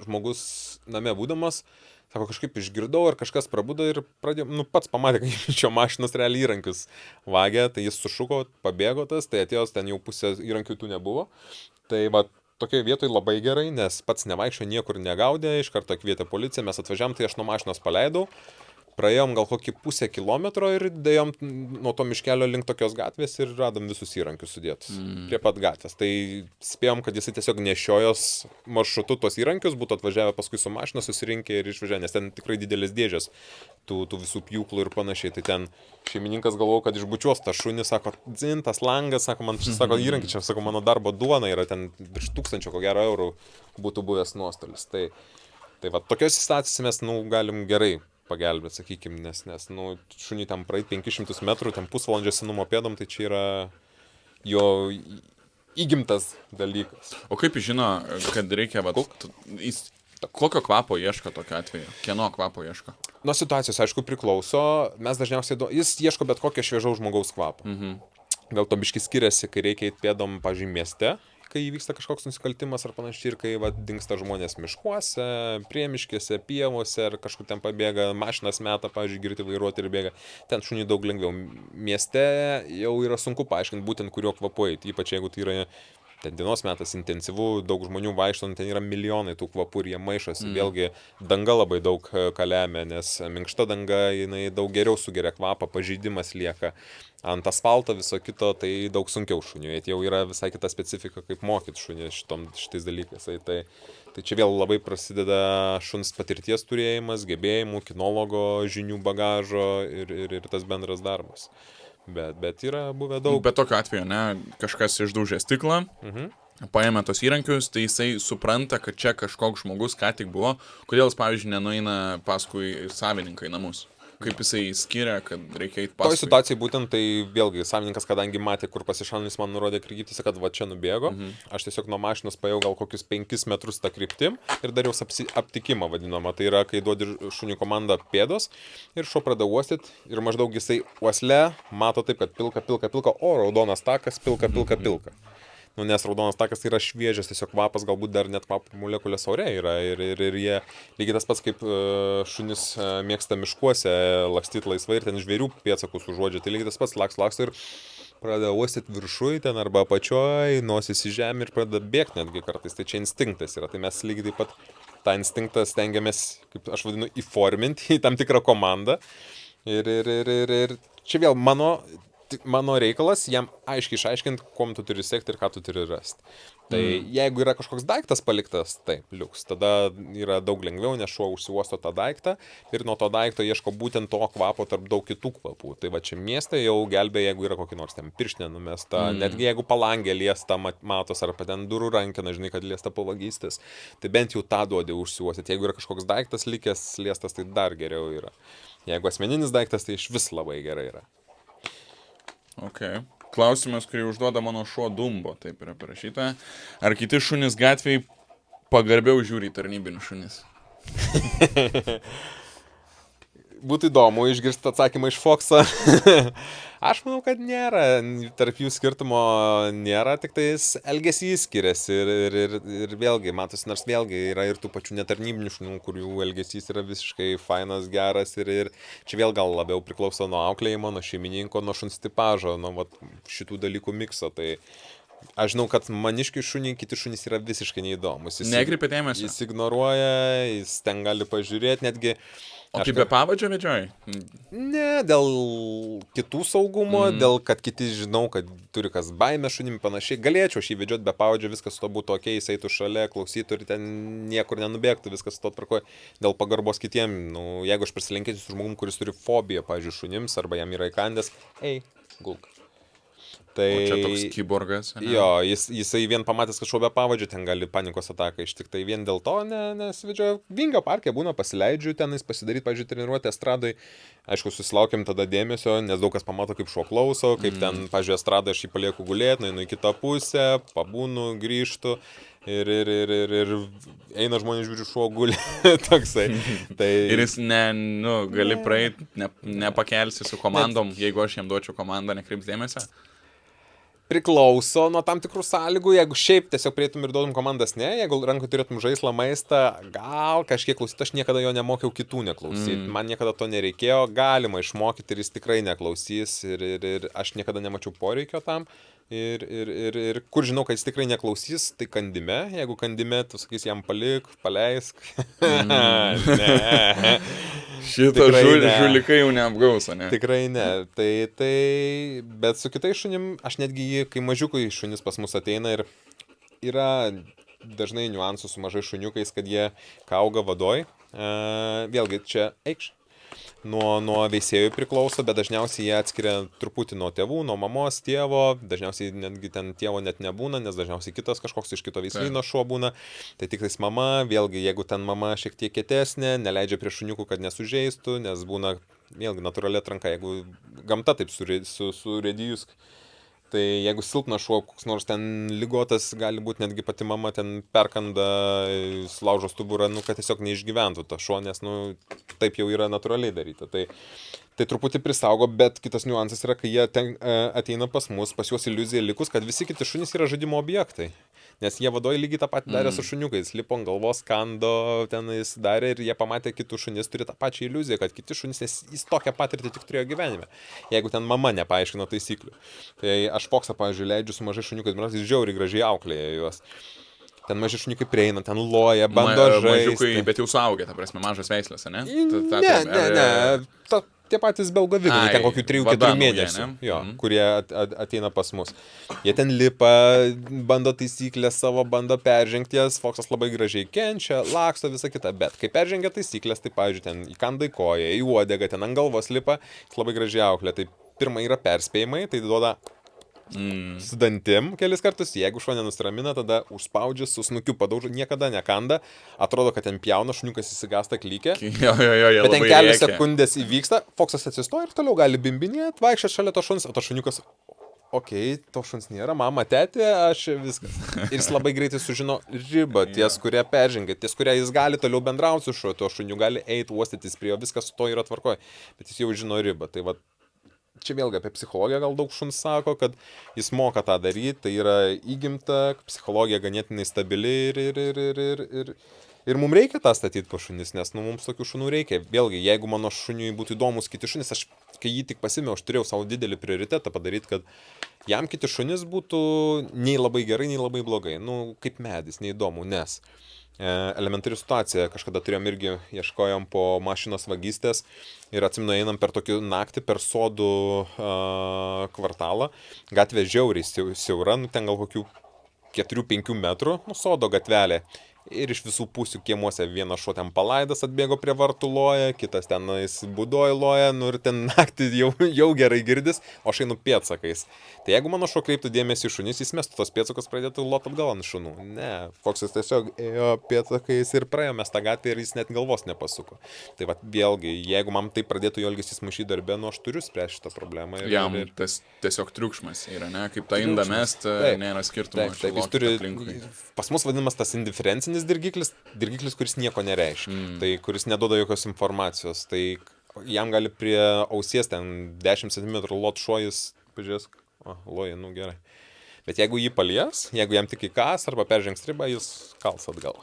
žmogus name būdamas, sako, kažkaip išgirdau, ar kažkas prabudo ir pradėjo, pats pamatė, kaip šio mašinos realiai įrankius vagia, tai jis sušuko, pabėgo tas, tai atėjos ten jau pusė įrankių tų nebuvo. Tai va, tokioje vietoje labai gerai, nes pats nevaikščio, niekur negaudė, iš karto kvietė policiją, mes atvažiavom, tai aš nuo mašinos paleidau, praėjom gal kokį pusę kilometro ir dėjom nuo to miškelio link tokios gatvės ir radom visus įrankius sudėtus prie pat gatvės. Tai spėjom, kad jisai tiesiog nešiojos maršrutu tos įrankius, būtų atvažiavę paskui su mašina, susirinkę ir išvažiavę, nes ten tikrai didelis dėžės tų visų pjūklų ir panašiai. Tai ten šeimininkas galvojo, kad išbučiuos tą šunį, sako, tas langas, sako, man šis, sako, įrankiai, čia, sako, mano darbo duona yra ten virš 1000 ko gero eurų būtų buvęs nuostolis. Tai va, tokios situacijos mes, galim gerai pagelbėti, sakykime, nes šunį ten praeit 500 metrų, ten pusvalandžio senumo pėdom, tai čia yra jo įgimtas dalykas. O kaip jis žino, kad reikia, kokio kvapo ieško tokiu atveju? Kieno kvapo ieško? Nuo situacijos, aišku, priklauso, mes dažniausiai, jis ieško bet kokio šviežaus žmogaus kvapo. Dėl to biški skiriasi, kai reikia eiti pėdom, pavyzdžiui, mieste, kai įvyksta kažkoks nusikaltimas ar panašiai, ir kai dingsta žmonės miškuose, priemiškėse, pievose, ar kažkur ten pabėga, mašinas meta, pavyzdžiui, girti vairuoti ir bėga. Ten šunį daug lengviau. Mieste jau yra sunku paaiškinti būtent kuriuo kvapu eiti, ypač jeigu tai yra ten dienos metas intensyvu, daug žmonių vaikšto, ten yra milijonai tų kvapų ir jie maišosi. Vėlgi danga labai daug ką lemia, nes minkšta danga, jinai daug geriau sugeria kvapą, pažeidimas lieka. Ant asfalto viso kito, tai daug sunkiau šuniui. Jau yra visai kita specifika, kaip mokyti šunį šitais dalykais. Tai čia vėl labai prasideda šuns patirties turėjimas, gebėjimų, kinologo žinių bagažo ir tas bendras darbas. Bet yra buvę daug. Bet tokiu atveju, kažkas išdaužė stiklą, paėmė tos įrankius, tai jisai supranta, kad čia kažkoks žmogus ką tik buvo. Kodėl jis, pavyzdžiui, nenueina paskui savininką į namus? Kaip jisai skiria, kad reikia eiti paskui? Toj situacijai būtent tai vėlgi savininkas, kadangi matė, kur pasišalins, man nurodė kryptis, kad va čia nubėgo. Aš tiesiog nuo mašinos paėjau gal kokius 5 metrus tą kryptim ir dariau aptikimą vadinamą. Tai yra, kai duodi šuniui komandą pėdos ir šuo pradeda uostyti ir maždaug jisai uosle mato taip, kad pilka, o raudonas takas, pilka. Nes raudonas takas tai yra šviežias, tiesiog kvapas, galbūt dar net kvapo molekulės ore yra ir jie lygiai tas pats, kaip šunis mėgsta miškuose lakstyti laisvai ir ten žvėrių pėdsakus užuodžia, tai lygiai tas pats laksto ir pradeda uostyti viršui ten arba apačioj, nosis į žemę ir pradeda bėgti netgi kartais, tai čia instinktas yra, tai mes lygiai taip pat tą instinktą stengiamės, kaip aš vadinu, įforminti į tam tikrą komandą ir čia vėl mano reikalas jam aiškiai išaiškinti, kuom tu turi sekti ir ką tu turi rasti. Tai jeigu yra kažkoks daiktas paliktas, taip, liuks, tada yra daug lengviau, nes šuo užsiuosto tą daiktą ir nuo to daikto ieško būtent to kvapo tarp daug kitų kvapų. Tai va čia mieste jau gelbėja, jeigu yra kokį nors ten pirštinę numesta, netgi jeigu palangė liesta matos ar ten durų rankina, žinai, kad liesta po vagystės, tai bent jau tą duodė užsiuosit. Jeigu yra kažkoks daiktas likęs liestas, tai dar geriau yra. Jeigu asmeninis daiktas, tai iš vis labai gerai yra. Okay. Klausimas, kurį užduoda mano šuo Dumbo, taip yra parašyta. Ar kiti šunys gatvėj pagarbiau žiūri į tarnybinius šunis? Būtų įdomu išgirsti atsakymą iš Fox'o. Aš manau, kad nėra. Tarp jų skirtumo nėra, tik tais elgesys skiriasi. Ir vėlgi, matosi, nors vėlgi yra ir tų pačių netarnybinių šunų, kurių elgesys yra visiškai fainas, geras. Ir čia vėl gal labiau priklauso nuo auklėjimo, nuo šeimininko, nuo šuns tipažo, nuo šitų dalykų mikso. Tai aš žinau, kad maniškiai šuniai, kiti šunys yra visiškai neįdomus. Nekreipia dėmesio. Jis ignoruoja, jis ten gali pažiūrėti, netgi... O kaip be pavadžio vedžioji? Ne, dėl kitų saugumo, dėl kad kiti žinau, kad turi kas baimę šunim panašiai. Galėčiau šį vedžioti be pavadžio, viskas su to būtų ok, jis eitų šalia, klausytų ir ten niekur nenubėgtų, viskas su to tvarkoja. Dėl pagarbos kitiem, jeigu aš prasilenkėsiu su žmogum, kuris turi fobiją, pavyzdžiui, šunims, arba jam yra įkandęs, gulk. Tai, o čia toks kiborgas. Ne? Jo, jisai vien pamatęs, kad šuo be pavadžio, ten gali panikos ataką ištikti. Vien dėl to, nes vedžioju Vingio parke, būna pasileidžiu tenais pasidaryti, pavyzdžiui, treniruotę estradai. Aišku, susilaukiam tada dėmesio, nes daug kas pamato, kaip šuo klauso, kaip ten, pavyzdžiui, estradai aš jį palieku gulėti, nueinu į kitą pusę, pabūnu, grįžtu. Ir eina žmonės žiūri, šuo guli toksai. Tai... Ir jis gali praeiti, nepakelsi su komandom, jeigu aš jam duočiau komandą, nekreips dėmesio. Priklauso nuo tam tikrų sąlygų, jeigu šiaip tiesiog prieitum ir duodum komandas, ne, jeigu rankoj turėtum žaislą, maistą, gal kažkiek klausyti, aš niekada jo nemokiau kitų neklausyti, man niekada to nereikėjo, galima išmokyti ir jis tikrai neklausys ir aš niekada nemačiau poreikio tam. Ir kur žinau, kad jis tikrai neklausys, tai kandime. Jeigu kandime, tu sakys jam palik, paleisk. Ne. Šitą žulikai jau neapgausa, ne? Tikrai ne. Bet su kitais šunim, aš netgi jį, kai mažiukai šunis pas mus ateina ir yra dažnai niuansų su mažai šuniukais, kad jie auga vadoj. Vėlgi, čia eikš. Nuo veisėjų priklauso, bet dažniausiai jie atskiria truputį nuo tėvų, nuo mamos, tėvo, dažniausiai netgi ten tėvo net nebūna, nes dažniausiai kitas kažkoks iš kito veislyno šuo būna, tai tik tais mama, vėlgi, jeigu ten mama šiek tiek kietesnė, neleidžia prie šuniukų, kad nesužeistų, nes būna, vėlgi, natūrali atranka, jeigu gamta taip surėdijus, tai jeigu silpnas šuo, koks nors ten ligotas, gali būti netgi pati mama ten perkanda, sulaužo stuburą, kad tiesiog neišgyventų tą šuo, nes, taip jau yra natūraliai daryta. Tai truputį prisaugo, bet kitas niuansas yra, kai jie ateina pas mus, pas juos iliuzija likus, kad visi kiti šunys yra žaidimo objektai. Nes jie vadoj lygiai tą patį darė su šuniukais, lipo ant galvos, kando, tenais darė ir jie pamatė kitų šunis, turi tą pačią iliuziją, kad kiti šunis, nes jis tokią patirtį tik turėjo gyvenime, jeigu ten mama nepaaiškino taisyklių. Tai aš Foxą, pavyzdžiui, leidžiu su mažai šuniukais, jis žiauriai gražiai auklėja juos. Ten maži šuniukai prieina, ten loja, bando žaisti. Mažiukai, bet jau suaugę, ta prasme, mažas veislės, ne? Ne. Tie patys belgavikai, ten kokių 3-4 mėnesių, kurie ateina pas mus. Jie ten lipa, bando taisyklės savo, bando peržengti jas, Foxas labai gražiai kenčia, laksto, visą kitą, bet kai peržengia taisyklės, tai, pavyzdžiui, ten įkanda į koją, į uodegą, ten ant galvos lipa, jis labai gražiai auklė. Tai pirma yra perspėjimai, tai duoda su dantim kelis kartus, jeigu šuo nenusiramina, tada užspaudžia, su snukiu padaužo, niekada nekanda, atrodo, kad ten pjauna, šuniukas įsigąsta klykia, bet ten kelios sekundės įvyksta, Foxas atsistoja ir toliau gali bimbinėti, vaikščioti šalia to šuns, o to šuniukas, to šuns nėra, mama, tetė, aš viskas. Ir jis labai greitai sužino ribą, ties kurie peržengia, ties kurie jis gali toliau bendrauti su šuo, to šuniu gali eiti, uostytis prie jo, viskas su to yra tvarkoje, bet jis jau žino ribą, tai va. Čia vėlgi apie psichologiją gal daug šuns sako, kad jis moka tą daryti, tai yra įgimta, psichologija ganėtinai stabili ir mums reikia tą statyti po šunis, nes mums tokių šunų reikia. Vėlgi, jeigu mano šuniui būtų įdomus kiti šunis, aš kai jį tik pasimėjau, aš turėjau savo didelį prioritetą padaryti, kad jam kiti šunis būtų nei labai gerai, nei labai blogai, kaip medis, neįdomu, nes elementari situacija, kažkada turėjom irgi, ieškojom po mašinos vagystės ir atsimenu, einam per tokį naktį per sodų kvartalą, gatvė žiauriai siaura, ten gal kokių 4-5 metrų, nu, sodo gatvelė. Ir iš visų pusių kiemuose vienas šuo ten palaidas atbėgo prie vartų loja, kitas tenais būdoj loja, nu ir ten naktį jau gerai girdis, o aš einu pėdsakais. Tai jeigu mano šuo kreiptų dėmesį į šunis, jis mestų tos pėdsakus, pradėtų lot atgal ant šunų. Ne, Foksas tiesiog ėjo pėdsakais ir praėjo mes tą gatvę ir jis net galvos nepasuko. Tai va, vėlgi, jeigu man tai pradėtų jo elgesys maišyti darbę, nu aš turiu spręsti šitą problemą. Jam tas tiesiog triukšmas yra, ne? Kaip tą indą mest, nėra skirtumo. Taip, jis turi, pas mus vadinamas tas indiferencinis dirgiklis, kuris nieko nereiškia, tai kuris neduoda jokios informacijos, tai jam gali prie ausies ten 10 cm lot šuojus, pažiūrės, loja, nu gerai. Bet jeigu jį palies, jeigu jam tik įkas arba peržengs ribą, jis kals atgal.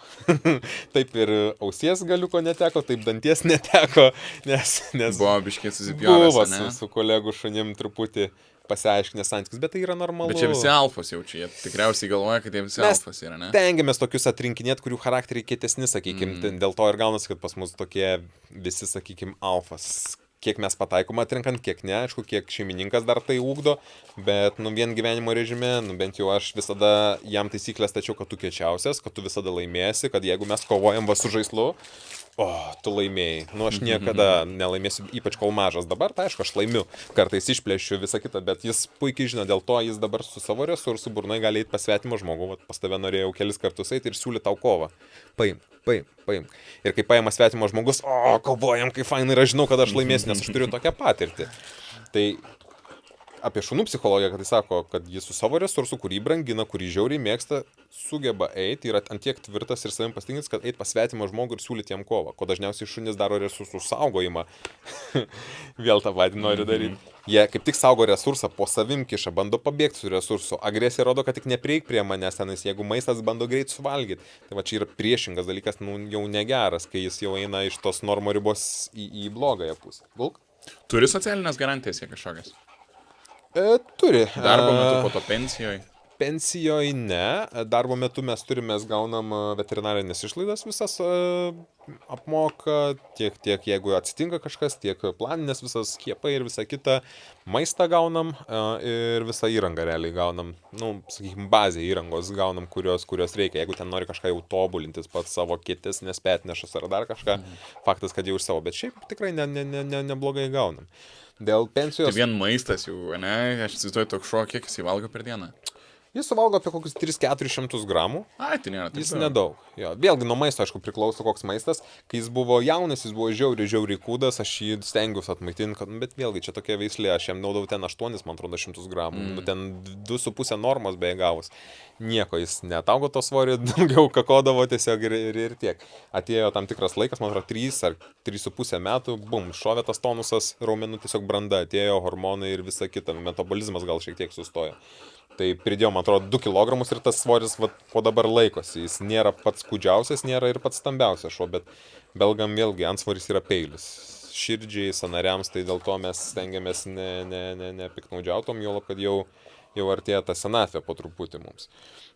Taip ir ausies galiuko neteko, taip danties neteko, nes buvo biškiai susipjovęs, buvo ne? su kolegų šunim truputį pasiaiškinęs santykius, bet tai yra normalu. Bet čia visi alfos jaučia, jie tikriausiai galvoja, kad jie visi alfos yra, ne? Tengiamės tokius atrinkinėti, kurių charakteriai kietesni, sakykime, dėl to ir gaunasi, kad pas mus tokie visi, sakykime, alfas. Kiek mes pataikom atrinkant, kiek ne, aišku, kiek šeimininkas dar tai ūkdo, bet, nu, vien gyvenimo režime, nu, bent jau aš visada jam taisyklę stačiau, kad tu kiečiausias, kad tu visada laimėsi, kad jeigu mes kovojam va su žaislu, tu laimėjai. Nu, aš niekada nelaimėsiu, ypač kol mažas dabar, tai aišku, aš laimiu, kartais išplėšiu visą kitą, bet jis puikiai žino, dėl to jis dabar su savo resursu burnai gali eiti pas svetimą žmogų, vat pas tave norėjau kelis kartus eiti ir siūlyti tau kovą. Paim. Ir kai paima svetimo žmogus, kovojam, kaip fainai, ir aš žinau, kad aš laimėsiu, nes aš turiu tokią patirtį. Tai apie šunų psichologiją, kad jis sako, kad jis su savo resursu, kurį brangina, kurį žiauriai mėgsta, sugeba eiti, yra antiek tvirtas ir savim pasitikintis, kad eiti pas svetimą žmogų ir siūlyti jam kovą. Ko dažniausiai šunys daro resursų saugojimą. Vėl tą patį nori daryti. Jie kaip tik saugo resursą, po savim kiša, bando pabėgti su resursu. Agresija rodo, kad tik neprieik prie manęs tenais, jeigu maistas bando greit suvalgyti. Tai va čia yra priešingas dalykas, nu jau negeras, kai jis jau eina iš tos normų ribos į blogąją pusę. Gulk? Turi socialinės garantijas jie kažkokias? Turi. Darbo metu po to pensijoje? Pensijoje ne. Darbo metu mes gaunam veterinarinės išlaidas visas apmoka, tiek jeigu atsitinka kažkas, tiek planinės visas skiepai ir visa kita. Maistą gaunam ir visą įrangą realiai gaunam. Nu, sakykime, bazę įrangos gaunam, kurios reikia. Jeigu ten nori kažką jau tobulintis pats savo kitis, nes petnešas ar dar kažką, faktas, kad jau iš savo, bet šiaip tikrai neblogai gaunam. Dėl pensijos... Tai vien maistas jau, ne? Aš įsivaizduoju toks šuo, kiek jis įvalgo per dieną? Jis suvalgo apie kokius 300-400 gramų. Ai, tai nėra taip. Jis nedaug. Jo. Vėlgi nuo maisto, aišku, priklauso koks maistas. Kai jis buvo jaunas, jis buvo žiauriai kūdas, aš jį stengiausi atmaitinti, bet vėlgi čia tokia veislė, aš jam naudau ten 8, man atrodo, 100 gramų. Nu, ten 2,5 normos beje gavus. Nieko, jis netaugo to svorio, daugiau kakodavo tiesiog ir tiek. Atėjo tam tikras laikas, man atrodo, 3 ar 3,5 metų, bum, šovė tas tonusas, raumenų tiesiog branda, atėjo hormonai ir visa kita, metabolizmas gal šiek tiek sustojo. Tai pridėjau, man atrodo, 2 kg ir tas svoris po dabar laikosi. Jis nėra pats kūdžiausias, nėra ir pats stambiausias šuo, bet belgam vėlgi antsvoris yra peilis. Širdžiai, sanariams, tai dėl to mes stengiamės nepiknaudžiautom, juolab, kad jau artėja ta senatvė po truputį mums.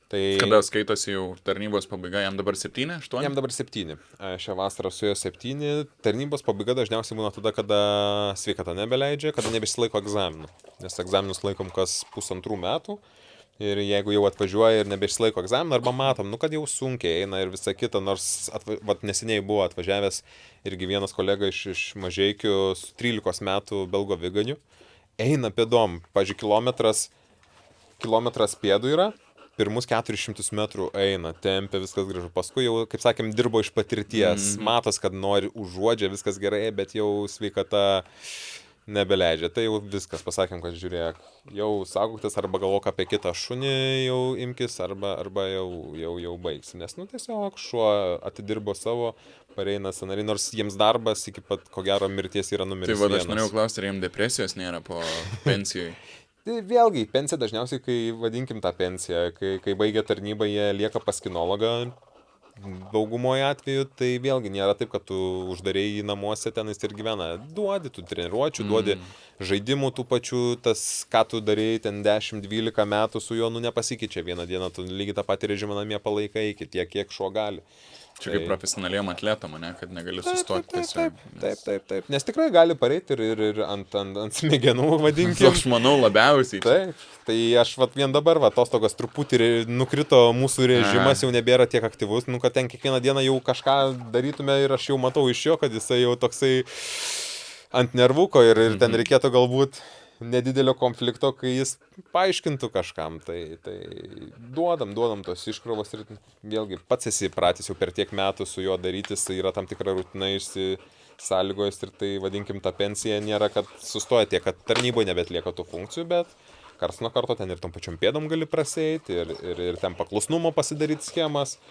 Tai... Kada skaitosi jau tarnybos pabaiga, jam dabar 7, 8? Jam dabar 7. Šią vasarą su jo 7. Tarnybos pabaiga dažniausiai būna tada, kada sveikata nebeleidžia, kada nebesilaiko egzaminų. Nes egzaminus laikom kas 1,5 metų. Ir jeigu jau atvažiuoja ir nebesilaiko egzaminą, arba matom, kad jau sunkiai eina ir visa kita, nors neseniai buvo atvažiavęs irgi vienas kolega iš Mažeikių su 13 metų belgo viganiu. Eina pėdom, pavyzdžiui, kilometras pėdų yra. Pirmus 400 metrų eina, tempia, viskas gražu. Paskui jau, kaip sakėm, dirbo iš patirties. Matos, kad nori, užuodžia, viskas gerai, bet jau sveikata nebeleidžia. Tai jau viskas, pasakėm, kad žiūrėk, jau saugoktis arba galvok apie kitą šunį, jau imkis, arba jau baigsi. Nes, tiesiog šuo atidirbo savo, pareina sąnariai, nors jiems darbas iki pat, ko gero, mirties yra numeris 1. Tai aš norėjau klausti, ar jiems depresijos nėra po pensijai. Tai vėlgi, pensija dažniausiai, kai vadinkim tą pensiją, kai baigia tarnybą, jie lieka pas kinologą, daugumoje atveju, tai vėlgi nėra taip, kad tu uždarėjai namuose tenais ir gyvena. Duodi tų treniruočių, duodi žaidimų tų pačių, tas, ką tu darėjai ten 10-12 metų su juo, nepasikeičia vieną dieną, tu lygiai tą patį režimą namie palaikai iki tiek, kiek šuo gali. Čia kaip profesionaliem atletam, ne, kad negali sustoti tiesiog. Taip. Nes tikrai gali pareiti ir ant smegenų, vadinkim. Aš manau labiausiai. Taip. Tai aš vien dabar, atostogas truputį nukrito mūsų režimas, jau nebėra tiek aktyvus, kad ten kiekvieną dieną jau kažką darytume ir aš jau matau iš jo, kad jisai jau toksai ant nervuko ir ten reikėtų galbūt nedidelio konflikto, kai jis paaiškintų kažkam, tai duodam tos iškrovos ir vėlgi pats esi pratęs jau per tiek metų su juo darytis, tai yra tam tikra rutina išsisąlygojęs ir tai vadinkim ta pensija nėra, kad sustoja tiek, kad tarnyboje nebetlieka tų funkcijų, bet karts nuo karto ten ir tom pačiom pėdom gali prasieiti ir ten paklusnumo pasidaryti schemas.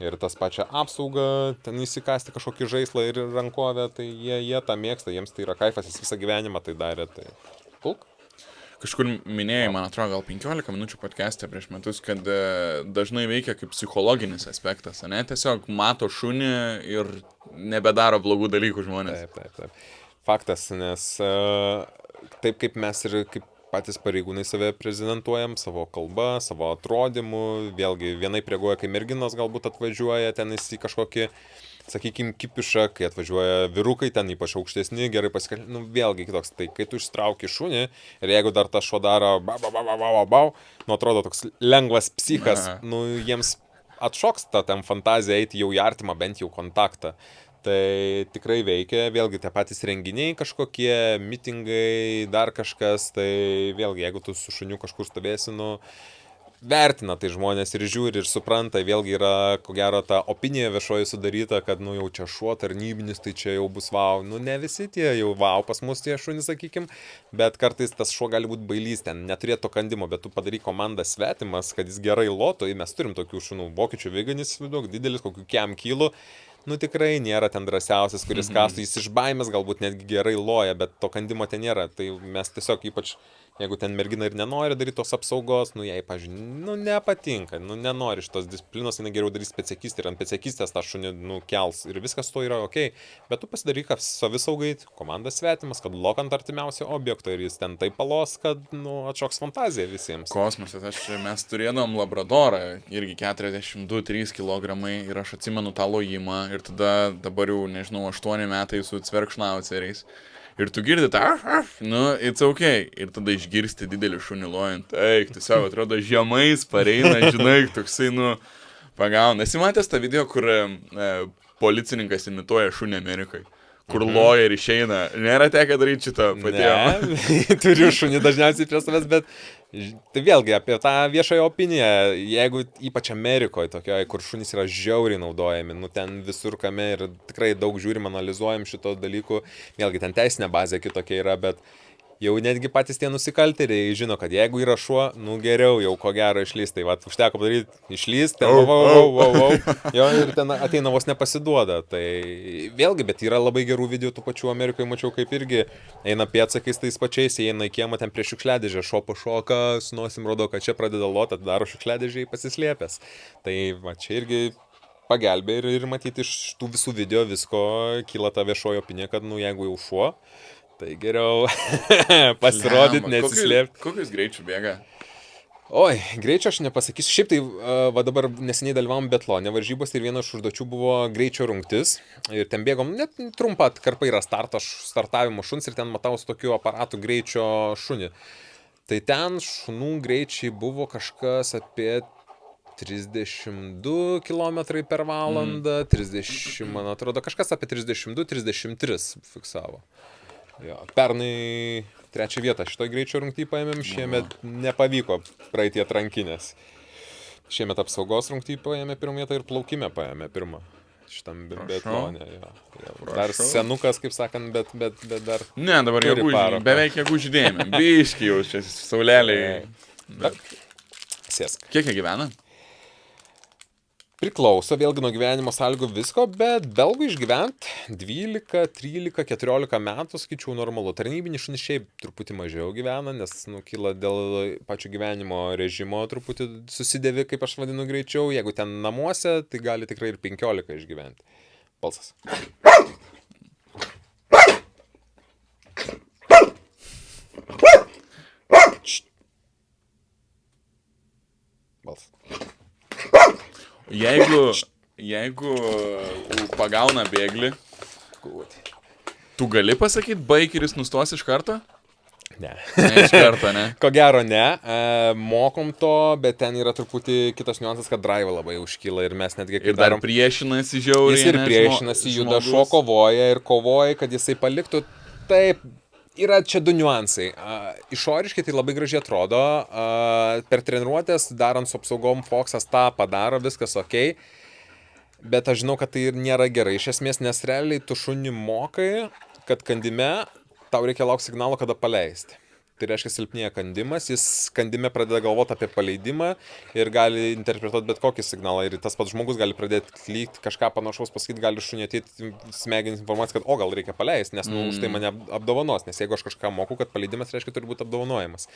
Ir tas pačią apsaugą, ten įsikasti kažkokį žaislą ir rankovę, tai jie tą mėgsta, jiems tai yra kaifas, jis visą gyvenimą tai darė, tai pulk. Kažkur minėjai, man atrodo, gal 15 minučių podcast'e prieš metus, kad dažnai veikia kaip psichologinis aspektas, ne? Tiesiog mato šunį ir nebedaro blogų dalykų žmonės. Taip. Faktas, nes taip kaip mes ir kaip patys pareigūnai save prezidentuojam, savo kalbą, savo atrodymu, vėlgi vienaip reaguoja, kai merginos galbūt atvažiuoja ten į kažkokį, sakykime, kipišą, kai atvažiuoja vyrukai, ten ypač aukštesni, gerai pasikalbėti, vėlgi kitoks, tai kai tu ištrauki šunį ir jeigu dar tas šuo daro atrodo toks lengvas psichas, jiems atšoks ta ten fantazija eiti jau į artimą, bent jau kontaktą. Tai tikrai veikia, vėlgi tie patys renginiai kažkokie, mitingai, dar kažkas, tai vėlgi, jeigu tu su šuniu kažkur stovėsi, vertina tai žmonės ir žiūri ir supranta, vėlgi yra, ko gero, ta opinija viešoji sudaryta, kad, jau čia šuo tarnybinis, tai čia jau bus vau, ne visi tie jau vau pas mus tie šunys, sakykim, bet kartais tas šuo gali būti bailys, ten neturėtų to kandimo, bet tu padaryk komandą svetimas, kad jis gerai lotų, mes turim tokių šunų, vokiečių veganis, didelis, kokių kem kilų. Tikrai nėra ten drąsiausias, kuris kastų, jis iš baimės galbūt netgi gerai loja, bet to kandimo ten nėra. Tai mes tiesiog ypač, jeigu ten mergina ir nenori daryti tos apsaugos, jai, pažiūrėjau, nepatinka, nenori šitos disciplinos, jinai geriau darys pėdsekystę ir ant pėdsekystės tą šunį kels ir viskas to yra ok. Bet tu pasidaryk savisaugai, komandas svetimas, kad lokant artimiausią objektą ir jis ten taip palos, kad atšoks fantazija visiems. Kosmosas, mes turėdom labradorą, irgi 42-3 kg ir aš atsimenu tą lojimą. Ir tada dabar jau, nežinau, 8 metai su cverkšnauceriais. Ir tu girdi tą, it's okay. Ir tada išgirsti didelį šunį lojant. Eik, tiesiog atrodo žemais pareina, žinai, toksai, pagauna. Esi matęs tą video, kur policininkas imituoja šunį Amerikai? Kur loja ir išeina. Nėra tekę daryti šitą patiem. Ne, turiu šunį dažniausiai prie savęs, bet tai vėlgi apie tą viešąją opiniją, jeigu ypač Amerikoje tokioje, kur šunys yra žiauriai naudojami, ten visur kame ir tikrai daug žiūrim, analizuojam šito dalykų, vėlgi ten teisinė bazė kitokia yra, bet jau netgi patys tie nusikaltėliai žino, kad jeigu yra šuo, geriau jau ko gero išlys, tai užteko padaryti, išlys, ten jo ir ten ateina vos nepasiduoda, tai vėlgi, bet yra labai gerų video tų pačių Amerikoje, mačiau kaip irgi eina pėdsakais tais pačiais, eina į kiemą ten prie šiukšliadėžę, šuo pašoka, su nosim rodo, kad čia pradeda lotą, daro šiukšliadėžį pasislėpęs, tai čia irgi pagelbė ir matyti iš tų visų video visko kyla ta viešoji opinija, kad jeigu jau šuo, tai geriau pasirodyti, nesislėpti. Kokius greičių bėga? Oi, greičio aš nepasakysiu. Šiaip tai dabar neseniai dalyvavom biatlone varžybos ir viena iš užduočių buvo greičio rungtis. Ir ten bėgom net trumpą atkarpą yra startavimo šuns ir ten matau su tokiu aparatu greičio šunį. Tai ten šunų greičiai buvo kažkas apie 32 km per valandą, 30, man atrodo, kažkas apie 32-33 fiksavo. Jo, pernai 3 vietą šitoj greičio rungty paėmėm, šiemet nepavyko praeiti atrankinės. Šiemet apsaugos rungty paėmė 1 vietą ir plaukime paėmė 1 šitam biatlone. Dar senukas, kaip sakant, bet dar... Ne, dabar beveik jėgų žydėjame. Biški jau čia sauleliai. Sėsk. Kiek jie gyvena? Priklauso vėlgi nuo gyvenimo sąlygų visko, bet belgų išgyvent 12, 13, 14 metų, skaičiau, normalu. Tarnybiniai šunys šiaip truputį mažiau gyvena, nes kyla dėl pačio gyvenimo režimo truputį susidėvi, kaip aš vadinu, greičiau. Jeigu ten namuose, tai gali tikrai ir 15 išgyventi. Balsas. Balsas. Jeigu jeigu pagauna bėglį, tu gali pasakyti, baik ir jis nustos iš karto? Ne. Ne iš karto, ne? Ko gero ne, mokom to, bet ten yra truputį kitas niuansas, kad drive labai užkyla ir mes netgi Ir dar priešinasi žiauriai. Jis ir priešinasi, juda šuo kovoja ir kovoja, kad jisai paliktų. Taip, yra čia du niuansai. Išoriškai tai labai gražiai atrodo, per treniruotės darant su apsaugom Foxas tą padaro, viskas ok, bet aš žinau, kad tai ir nėra gerai iš esmės, nes realiai tu šunį mokai, kad kandime tau reikia laukti signalo, kada paleisti. Tai reiškia silpnėja kandimas, jis kandime pradeda galvoti apie paleidimą ir gali interpretuoti bet kokį signalą. Ir tas pats žmogus gali pradėti klykti, kažką panašaus pasakyti, gali šunį ateiti smegenis informaciją, kad o gal reikia paleisti, nes už tai mane apdovanos. Nes jeigu aš kažką moku, kad paleidimas reiškia turi būti apdovanojimas.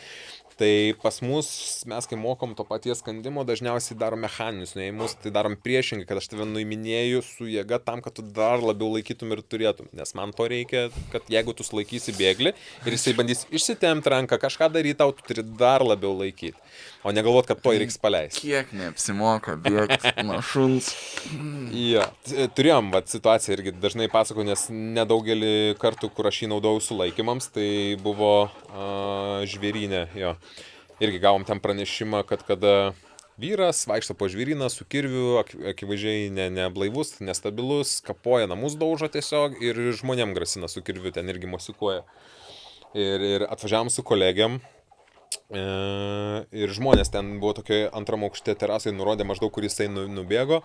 Tai pas mus, mes kai mokom to paties kandimo, dažniausiai darom mechaninius nuėjimus, tai darom priešingai, kad aš tave nuiminėju su jėga tam, kad tu dar labiau laikytum ir turėtum. Nes man to reikia, kad jeigu tu sulaikysi bėglį ir jisai bandys išsitemti ranką, kažką daryti, tau tu turi dar labiau laikyti. O negalvot, kad to reiks paleisti. Kiek neapsimoka bėgti nuo šuns. Ja, turėjom situaciją irgi dažnai pasakau, nes nedaugelį kartų, kur aš jį naudojau sulaikymams, tai buvo žvėrynė, jo. Irgi gavom ten pranešimą, kad kada vyras vaikšto po žvėryną su kirviu, akivaizdžiai neblaivus, nestabilus, kapoja namus daužo tiesiog ir žmonėm grasina su kirviu, ten irgi mosikuoja. Ir atvažiavom su kolegiam ir žmonės ten buvo tokioje antram aukšte terasai, nurodė maždaug, kur jisai nubėgo.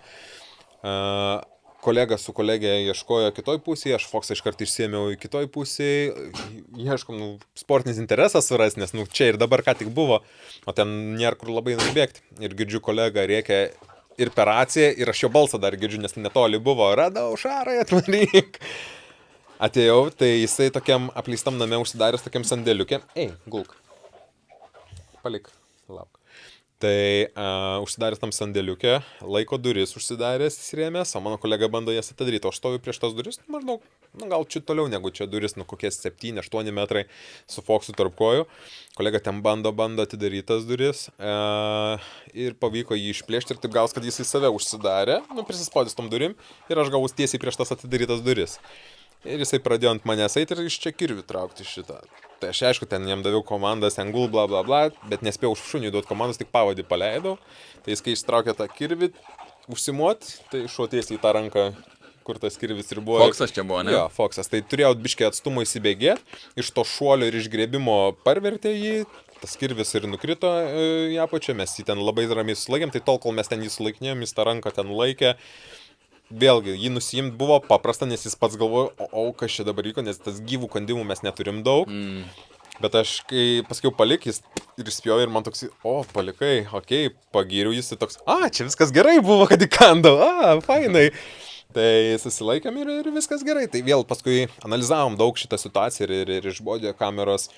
Kolega su kolegė ieškojo kitoj pusėje, aš Foxą iškart išsiėmiau į kitoj pusėje, ieškom, sportinis interesas suras, nes čia ir dabar ką tik buvo, o ten nėra kur labai nubėgti. Ir girdžiu kolegą rėkia ir per raciją, ir aš jo balsą dar girdžiu, nes netoli buvo, radau šarai, atvaryk. Atėjau, tai jisai tokiam apleistam name užsidaręs tokiam sandėliukė. Ei, gulk. Palik, lauk. Tai užsidaręs tam sandėliukė, laiko duris užsidaręs įsirėmęs, o mano kolega bando jas atidaryti. O aš stoviu prieš tas duris, maždaug, gal čia toliau negu čia duris, kokie 7-8 metrai su Foxu tarp kojų. Kolega ten bando atidaryti tas duris ir pavyko jį išplėšti ir taip gaus, kad jisai save užsidarė, prisispaudęs tom durim ir aš gavus tiesiai prieš tas atidarytas duris. Ir jisai pradėjo ant manęs eiti ir iš čia kirvių traukti šitą. Tai aš aišku, ten jam daviau komandas, ten gul, bla bla bla, bet nespėjau už šunį duoti komandas, tik pavadį paleidau. Tai jis kai ištraukė tą kirvį, užsimuot, tai šuo tiesiai į tą ranką, kur tas kirvis ir buvo. Foxas čia buvo, ne? Jo, Foxas. Tai turėjau biškį atstumą įsibėgėti, iš to šuolio ir išgriebimo parvertė jį. Tas kirvis ir nukrito į apačią, mes jį ten labai ramiai sulaikėm, tai tol, kol mes ten jį sulaikinėjom, jis tą ranką ten laikė. Vėlgi, jį nusiimt buvo paprasta, nes jis pats galvojo, kas čia dabar vyko, nes tas gyvų kandimų mes neturim daug. Bet aš, kai pasakiau palik, jis ir spjovė ir man toks, palikai, okei, pagyriau jis ir toks, čia viskas gerai buvo, kad įkandau, fainai. Tai susilaikėm ir viskas gerai. Tai vėl paskui analizavom daug šitą situaciją ir iš bodžio kameros.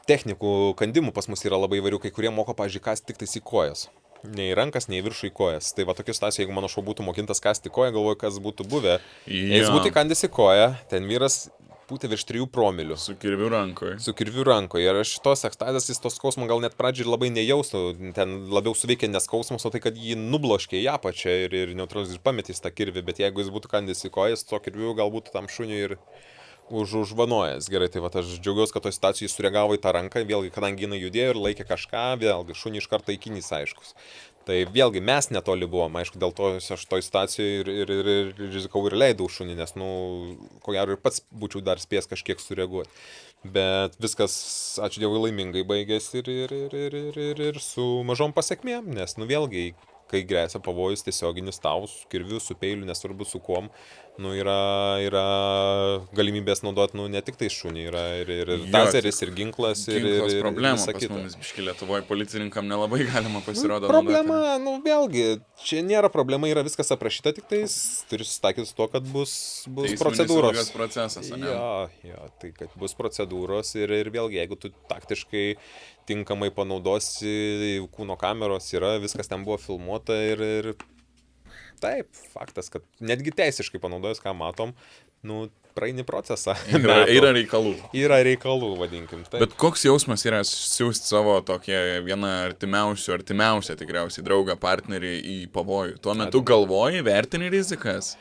Technikų kandimų pas mus yra labai įvairių, kai kurie moko, pavyzdžiui, kasti tik tais į kojas. Nei į rankas, nei į viršų į kojas. Tai va tokia situacija, jeigu mano šuo būtų mokintas kasti į koją, galvoju, kas būtų buvę. Jei jis būtų įkandęs į koją, ten vyras būtų virš 3 promilių. Su kirviu rankoje. Su kirviu rankoje. Ir aš šitos ekstazės, jis tos skausmo gal net pradžiai labai nejaustų. Ten labiau suveikė neskausmas, o tai, kad jį nubloškė į apačią ir neutralus ir pametys tą kirvį. Bet jeigu jis būtų kandęs į kojas, to kirviu galbūt tam šuniui ir užvanojęs. Gerai, tai va aš džiaugiuosi, kad to situacijai jis sureagavo į tą ranką, vėlgi, kadangi jinai judėjo ir laikė kažką, vėlgi, šunį iš karto taikinys aiškus. Tai vėlgi, mes netoli buvom, aišku, dėl to aš toj situacijoje ir rizikau ir leidau šunį, nes, ko gero ir pats būčiau dar spėjęs kažkiek sureaguoti. Bet viskas, ačiū Dievui, laimingai baigėsi ir su mažom pasiekmėm, nes, vėlgi, kai grėsia pavojus tiesioginis tau, su kirviu, su peiliu, nesvarbu su kuom, yra galimybės naudoti, ne tik tai šunį, yra ir taseris, ir ginklas, ir problema pas mumis, biški Lietuvoje policininkam nelabai galima pasirodo. Problema, vėlgi, čia nėra problema, yra viskas aprašyta, tik tais turi susitaikyti su to, kad bus procedūros. Teisminis procesas, ne? Jo, tai kad bus procedūros ir vėlgi, jeigu tu taktiškai tinkamai panaudosi, kūno kameros yra, viskas ten buvo filmuota ir Taip, faktas, kad netgi teisiškai panaudojus, ką matom, nu, praeini procesą. Yra reikalų. Yra reikalų, vadinkim. Taip. Bet koks jausmas yra siūsti savo tokią vieną artimiausią tikriausiai draugą, partnerį į pavojų? Tuo metu galvoji, vertini rizikas?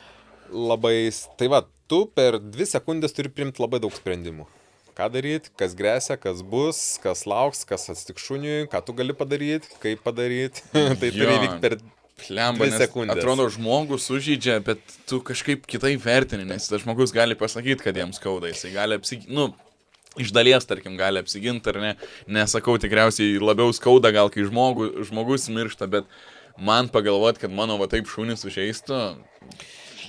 Labai, tai va, tu per 2 sekundės turi priimti labai daug sprendimų. Ką daryti, kas grėsia, kas bus, kas lauks, kas atsitiks šuniui, ką tu gali padaryti, kaip padaryti. Tai turi įvykti per 2 sekundės. Atrodo, žmogus sužydžia, bet tu kažkaip kitaip vertini, nes tas žmogus gali pasakyti, kad jam skauda, jisai gali apsiginti, nu, iš dalies, tarkim, gali apsiginti ar ne, nesakau, tikriausiai labiau skauda gal, kai žmogus miršta, bet man pagalvoti, kad mano va taip šunis sužeistų.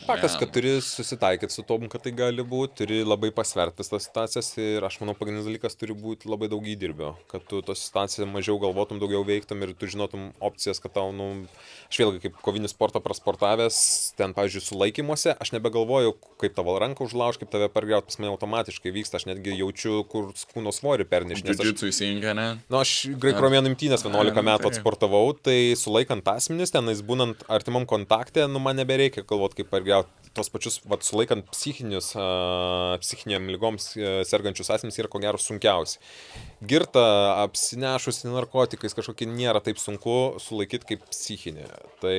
Faktas, kad turi susitaikyti su tom, kad tai gali būti, turi labai pasvertis tas situacijas ir aš manau, pagrindinis dalykas turi būti labai daug įdirbio, kad tu tos situacijas mažiau galvotum, daugiau veiktum ir tu žinotum opcijas, kad tau, nu, aš vėlgi kaip kovinį sportą prasportavęs, ten, pavyzdžiui, sulaikymuose, aš nebegalvoju, kaip tavo ranką užlauž, kaip tave pergriaut, pas mane automatiškai vyksta, aš netgi jaučiu, kur kūno svorį pernešti. Jiu-jitsu įsijungia, ne? Nu, aš graikų-romėnų imtynės 11 metų atsportavau, tai sulaikant asmenis, tenais būnant artimam kontakte, nu, man nebereikia galvoti, kaip pergriaut tos pačius, vat, sulaikant psichinėm lygoms sergančius asmenys yra ko gero sunkiausi. Girta apsinešusi narkotikais kažkokie nėra taip sunku sulaikyti kaip psichinė. Tai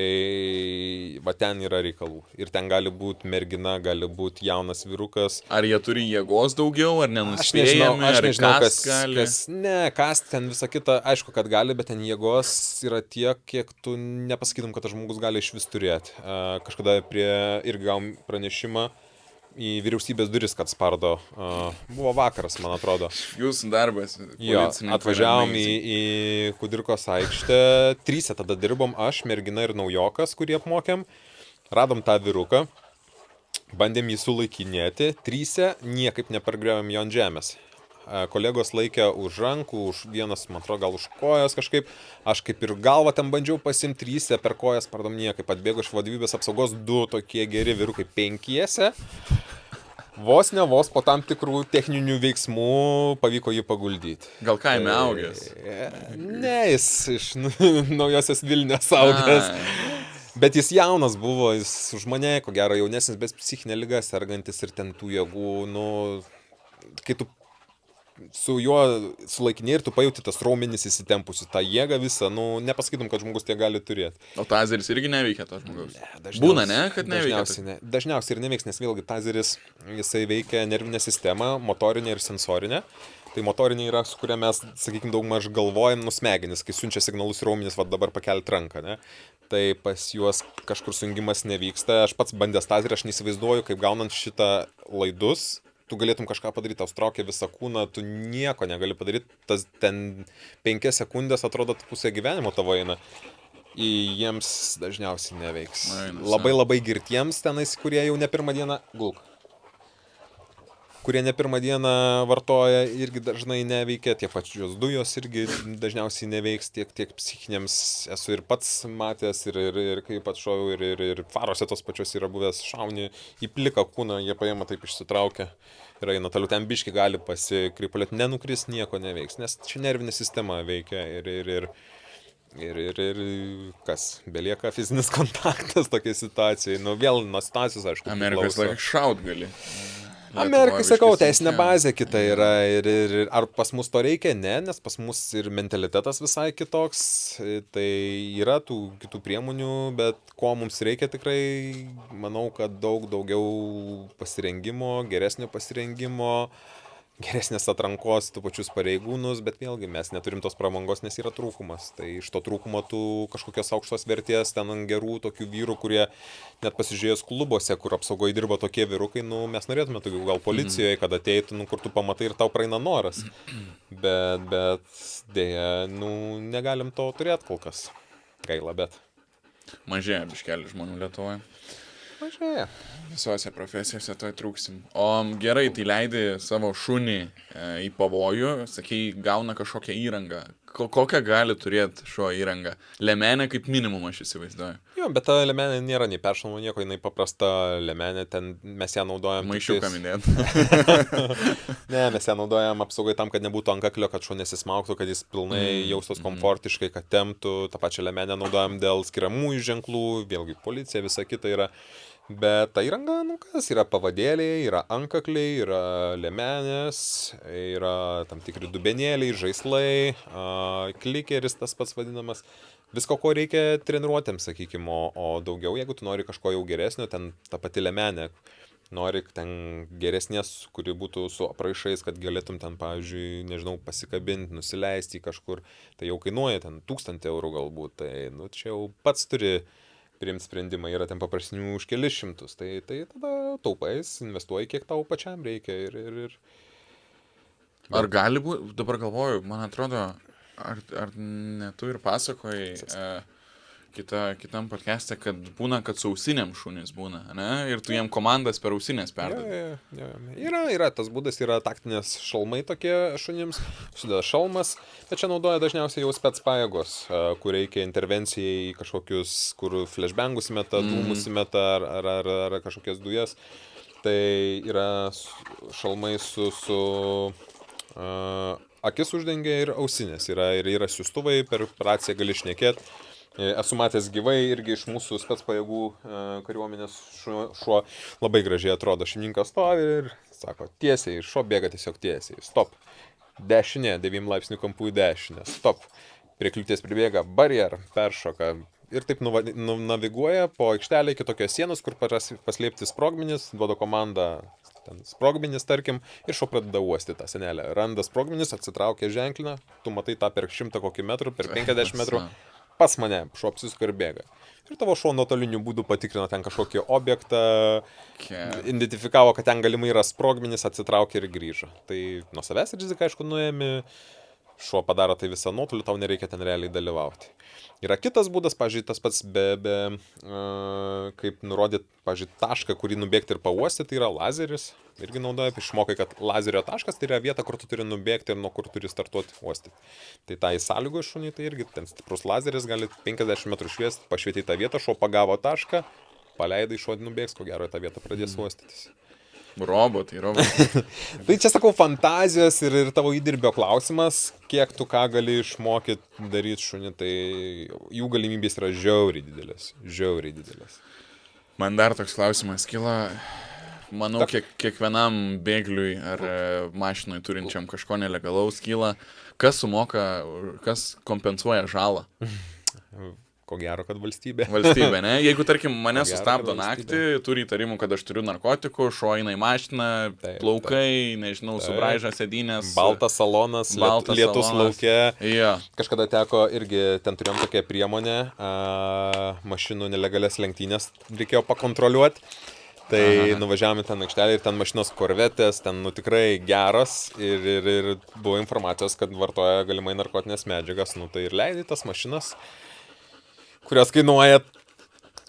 va ten yra reikalų. Ir ten gali būti mergina, gali būti jaunas vyrukas. Ar jie turi jėgos daugiau, ar nenuspėjami, aš nežinau, ar kas gali? Kas ten visą kitą, aišku, kad gali, bet ten jėgos yra tiek, kiek tu nepasakytum, kad tas žmogus gali iš vis turėti. Kažkada irgi gavom pranešimą į vyriausybės duris, kad spardo. Buvo vakaras, man atrodo. Jūsų darbas. Jo, atvažiavom į Kudirkos aikštę, 3 tada dirbom, aš, mergina ir naujokas, kurį apmokėm. Radom tą vyruką, bandėm jį sulaikinėti, 3 niekaip nepargriovėm jo ant žemės. Kolegos laikė už rankų, vienas, man atrodo, gal už kojas kažkaip. Aš kaip ir galvą ten bandžiau pasimti, 3 per kojas, pardom, niekaip. Atbėgo iš vadovybės apsaugos 2 tokie geri vyrukai 5. Vos po tam tikrų techninių veiksmų pavyko jį paguldyti. Gal kaime augęs? Ne, jis iš Naujosios Vilnios augęs. Bet jis jaunas buvo, jis už mane, ko gero, jaunesnis, bet psichinė liga sergantis ir ten tų jėgų, nu, kai tu su juo sulaikinė ir tu pajauti tas raumenis įsitempusi, tą jėgą visą, nu, nepasakytum, kad žmogus tie gali turėti. O tazeris irgi neveikia to žmogaus? Būna, ne, kad neveikia? Dažniausiai ir neveiks, nes vėlgi tazeris, jisai veikia nervinę sistemą, motorinę ir sensorinę. Tai motorinė yra, su kuria mes, sakykime, daug maž galvojam, smegenis, kai siunčia signalus raumenis, va dabar pakelti ranką, ne? Tai pas juos kažkur sujungimas nevyksta. Aš pats bandęs tazerį, aš neįsivaizduoju, kaip gaunant šitą laidus, tu galėtum kažką padaryti, tau traukia visą kūną, tu nieko negali padaryti, tas ten 5 sekundės atrodo pusė gyvenimo tavo eina. Jiems dažniausiai neveiks. Labai girtiems tenais, kurie jau ne pirmą dieną kurie ne pirmą dieną vartoja, irgi dažnai neveikia, tie pačios dujos irgi dažniausiai neveiks, tiek psichinėms esu ir pats matęs, ir kaip pats šoviau, ir farose tos pačios yra buvęs, šauni į pliką kūną, jie paima taip išsitraukia ir eina toliau, ten biški gali pasikrypulėti, nenukris, nieko neveiks, nes čia nervinė sistema veikia ir kas, belieka fizinis kontaktas tokiai situacijai, nu vėl nuo situacijos, aišku, Amerikos laikai šaut gali. Amerikai, sakau, teisinė bazė kita yra ir ar pas mus to reikia? Ne, nes pas mus ir mentalitetas visai kitoks, tai yra tų kitų priemonių, bet ko mums reikia tikrai, manau, kad daugiau pasirengimo, geresnio pasirengimo, geresnės atrankos tų pačius pareigūnus, bet vėlgi mes neturim tos pramangos, nes yra trūkumas. Tai iš to trūkumo tų kažkokios aukštos vertės, ten ant gerų tokių vyrų, kurie net pasižiūrėjus klubuose, kur apsaugoje dirba tokie vyrukai, nu mes norėtume tokių gal policijoje, kad ateitų, nu kur tu pamatai ir tau praeina noras. Bet dėja, nu negalim to turėti kol kas. Gaila, bet. Mažėja biškelį žmonių Lietuvoje. Mažėja. Visose profesijose to trūksim. O gerai, tai leidi savo šunį į pavojų, sakai, gauna kažkokią įrangą. Kokią gali turėti šuo įrangą? Lemenė kaip minimum, aš įsivaizduoju. Jo, bet ta lemenė nėra nei peršalama nieko, jinai paprasta lemenė, ten mes ją naudojam. Maišiuką minėt. Ne, mes ją naudojam apsaugai tam, kad nebūtų ankaklio, kad šuo nesismauktų, kad jis pilnai jaustos komfortiškai, kad temptų. Ta pačia lemenę naudojam dėl skiriamųjų ženklų, vėlgi policija, visa kita yra. Bet ta įranga, nu kas, yra pavadėliai, yra antkakliai, yra lemenės, yra tam tikri dubenėliai, žaislai, klikeris tas pats vadinamas. Visko, ko reikia treniruotėms, sakykime, o daugiau, jeigu tu nori kažko jau geresnio, ten ta pati lemenė, nori ten geresnės, kuri būtų su apraišais, kad galėtum ten, pavyzdžiui, nežinau, pasikabinti, nusileisti kažkur, tai jau kainuoja ten 1000 eurų galbūt, tai nu čia jau pats turi priimti sprendimą, yra ten paprasnių už kelis šimtus, tai tada taupais, investuoji, kiek tau pačiam reikia ir... Ar gali būti, dabar galvoju, man atrodo, ar ne tu ir pasakojai kitam podcast'e, kad būna, kad su ausinėm šunys būna, ne? Ir tu jiem komandas per ausinės perdavai. Yra tas būdas, yra taktinės šalmai tokie šunims, sudeda šalmas, bet čia naudoja dažniausiai jau spec pajėgos, kur reikia intervencijai į kažkokius, kur flashbangus meta, dūmus meta ar kažkokias dujas. Tai yra šalmai su akis uždengia ir ausinės, yra siųstuvai, per raciją gali šnekėti. Esu matęs gyvai irgi iš mūsų spec pajėgų kariuomenės šuo labai gražiai atrodo. Šeimininkas stovi ir sako tiesiai, šuo bėga tiesiog tiesiai. Stop. Dešinė, 9 laipsnių kampų į dešinę. Stop. Prie kliūties pribėga, barjer, peršoka. Ir taip naviguoja po aikštelę iki tokios sienos, kur paslėpti sprogmenis, duoda komandą ten sprogmenis, tarkim, ir šuo pradeda uostyti tą senelę. Randa sprogmenis, atsitraukia ženkliną, tu matai tą per 100 kokį metrų, per 50 metrų. Pas mane, šuo apsisuka ir bėga. Ir tavo šuo nuotoliniu būdu patikrino ten kažkokį objektą, identifikavo, kad ten galimai yra sprogmenis, atsitraukė ir grįžo. Tai nuo savęs riziką, aišku, nuėmė, šuo padaro tai visą nuotolį, tau nereikia ten realiai dalyvauti. Yra kitas būdas, pavyzdžiui, tas pats kaip nurodyti, pavyzdžiui, tašką, kurį nubėgti ir pauostyti, tai yra lazeris. Irgi naudoja, išmokai, kad lazerio taškas tai yra vieta, kur tu turi nubėgti ir nuo kur turi startuoti uostyti. Tai tai sąlygoja šunį, tai irgi ten stiprus lazeris, gali 50 metrų šviesti, pašvieti tą vietą, šuo pagavo tašką, paleidai, šuo nubėgs, ko gero tą vietą pradės uostytis. Robotai. Tai čia sakau fantazijos ir tavo įdirbio klausimas, kiek tu ką gali išmokyti daryti šunį, tai jų galimybės yra žiauriai didelės. Man dar toks klausimas kyla, manau, kiekvienam bėgliui ar mašinui turinčiam kažko nelegalaus kyla, kas sumoka, kas kompensuoja žalą. Ko gero, kad valstybė. Valstybė, ne? Jeigu, tarkim, mane sustabdo naktį, turi įtarimų, kad aš turiu narkotikų, šuo eina į mašiną, plaukai, nežinau, subraiža sėdynės. Baltas salonas, lietus lauke. Ja. Kažkada teko irgi, ten turėjom tokią priemonę, mašinų nelegalias lenktynės reikėjo pakontroliuoti. Tai nuvažiavome ten aikštelį ir ten mašinos korvetės, ten tikrai geros ir buvo informacijos, kad vartoja galimai narkotinės medžiagas, tai ir leidai tas mašinas, kurios kainuoja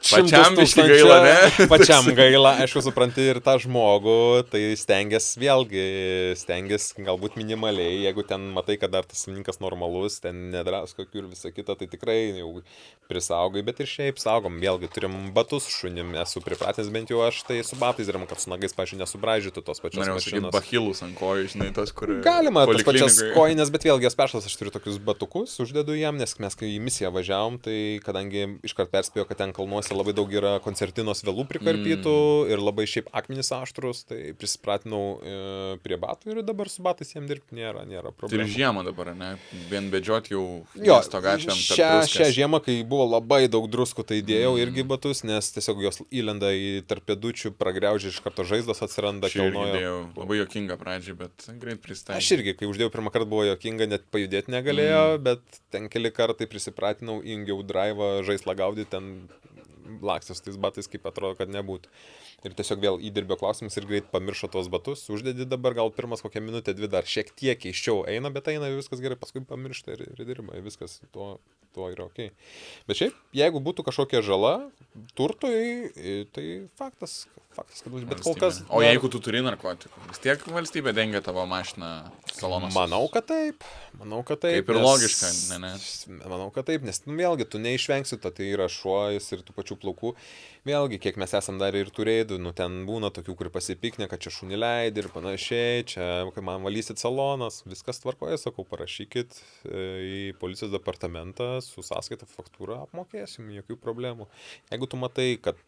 pačiam biškį gaila, ne? Pačiam gaila, aišku, supranti ir tą žmogų, tai stengiasi galbūt minimaliai, jeigu ten matai, kad dar tas savininkas normalus, ten nedras kokių ir visą kitą, tai tikrai jau prisaugai, bet ir šiaip saugom, vėlgi turim batus šunim, esu pripratęs bent jau aš, tai su batais dirbam, kad su nagais, pažiūrėjau, nesubraižytų tos pačios mašinos. Norėjau sakyti, bachilus ant kojų, žinai, tas, kur... Galima, tas pačias kojines, bet vėlgi aš peršalas, aš turiu tokius batukus, uždedu jam, nes mes kai į misiją važiavom, tai kadangi iškart perspėjo, kad ten kalnuose labai daug yra koncertinos vėlų prikarpytų ir labai šiaip akmenys aštrus, tai prisipratinau prie batų ir dabar su batais jiem dirbti nėra problemų. Ir žiemą dabar, ne? Vien bedžiot jau miesto gatvėm per druskas. Šią žiemą, kai buvo labai daug druskų, tai dėjau irgi batus, nes tiesiog jos įlenda į tarp pėdučių, pragriaužia iš karto žaizdos atsiranda. Labai juokinga pradžiai, bet greit pristačiau. Aš irgi, kai uždėjau pirmą kartą, buvo juokinga, net pajudėti negalėjo, bet ten keli kartai prisipratinau, įjungiau drive'ą, žaislą gaudyti, ten lakstęs tais batais, kaip atrodo, kad nebūtų. Ir tiesiog vėl įdirbio klausimas ir greit pamiršo tos batus, uždedi dabar, gal pirmas kokią minutę, dvi dar šiek tiek keiščiau eina, bet eina viskas gerai, paskui pamiršta ir dirba, viskas tuo tuo yra okei. Bet šiaip, jeigu būtų kažkokia žala turtui, tai faktas, kad bus, bet kol kas... O jeigu tu turi narkotikų, vis tiek valstybė dengia tavo mašiną salonas. Manau, kad taip. Kaip ir logiška, ne? Manau, kad taip, nes vėlgi tu neišvengsi, tai yra šuojas ir tų pačių plaukų. Vėlgi, kiek mes esam dar ir turėdų, ten būna tokių, kur pasipiknė, kad čia šunį leidai ir panašiai, čia man valysit salonas, viskas tvarkoja, sakau, parašykit į policijos departamentą su sąskaita faktūra, apmokėsim, jokių problemų. Jeigu tu matai, kad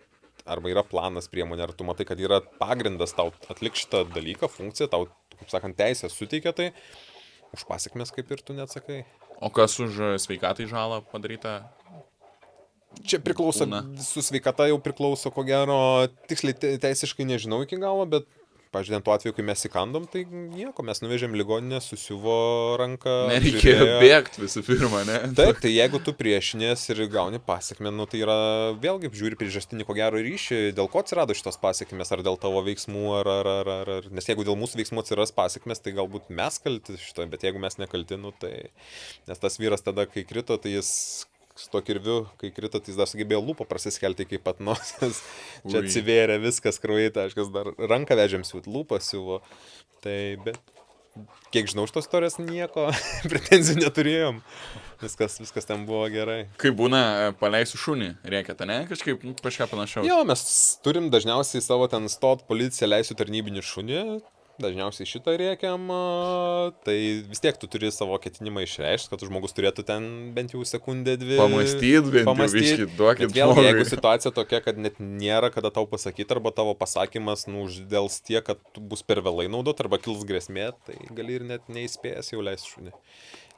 arba yra planas priemonė, ar tu matai, kad yra pagrindas tau atlikti šitą dalyką, funkciją, tau, kaip sakant, teisę suteikia, tai už pasiekmes kaip ir tu neatsakai. O kas už sveikatai žalą padaryta? Čia priklauso, su sveikata jau priklauso, ko gero, tiksliai teisiškai nežinau iki galo, bet, pažiūrėjant, tuo atveju, kai mes įkandom, tai nieko, mes nuvežėm ligoninę, susiuvo ranką. Nereikėjo bėgti visų pirma, ne? Taip, tai jeigu tu priešinės ir gauni pasiekmę, tai yra, vėlgi, žiūri priežastinį, ko gero, ryšį, dėl ko atsirado šitos pasiekmės, ar dėl tavo veiksmų, ar... Nes jeigu dėl mūsų veiksmų atsiras pasiekmės, tai galbūt mes kalti šito, bet jeigu mes nekalti, tai... Nes tas vyras tada, kai krito, tai jis... Su to kirviu, kai krito, tai jis dar sugebėjo lūpą prasiskelti iki pat nosies. Čia atsivėrė viskas, kraujai, taškas, dar ranką vežėm siūt, lūpą siuvo. Tai, bet, kiek žinau, šitos istorijos nieko pretenzijų neturėjom. Viskas ten buvo gerai. Kai būna paleisiu šunį, rėkėte, ne? Kažką panašaus. Jo, mes turim dažniausiai savo ten stot policiją leisiu tarnybinį šunį. Dažniausiai šitą rėkiam, tai vis tiek tu turi savo ketinimą išreikšti, kad žmogus turėtų ten bent jau sekundę, dvi. Pamąstyt, duokit žmogui. Jeigu situacija tokia, kad net nėra kada tau pasakyti, arba tavo pasakymas uždėls tiek, kad bus per vėlai naudot, arba kils grėsmė, tai gali ir net neįspėjęs jau leisti šunį.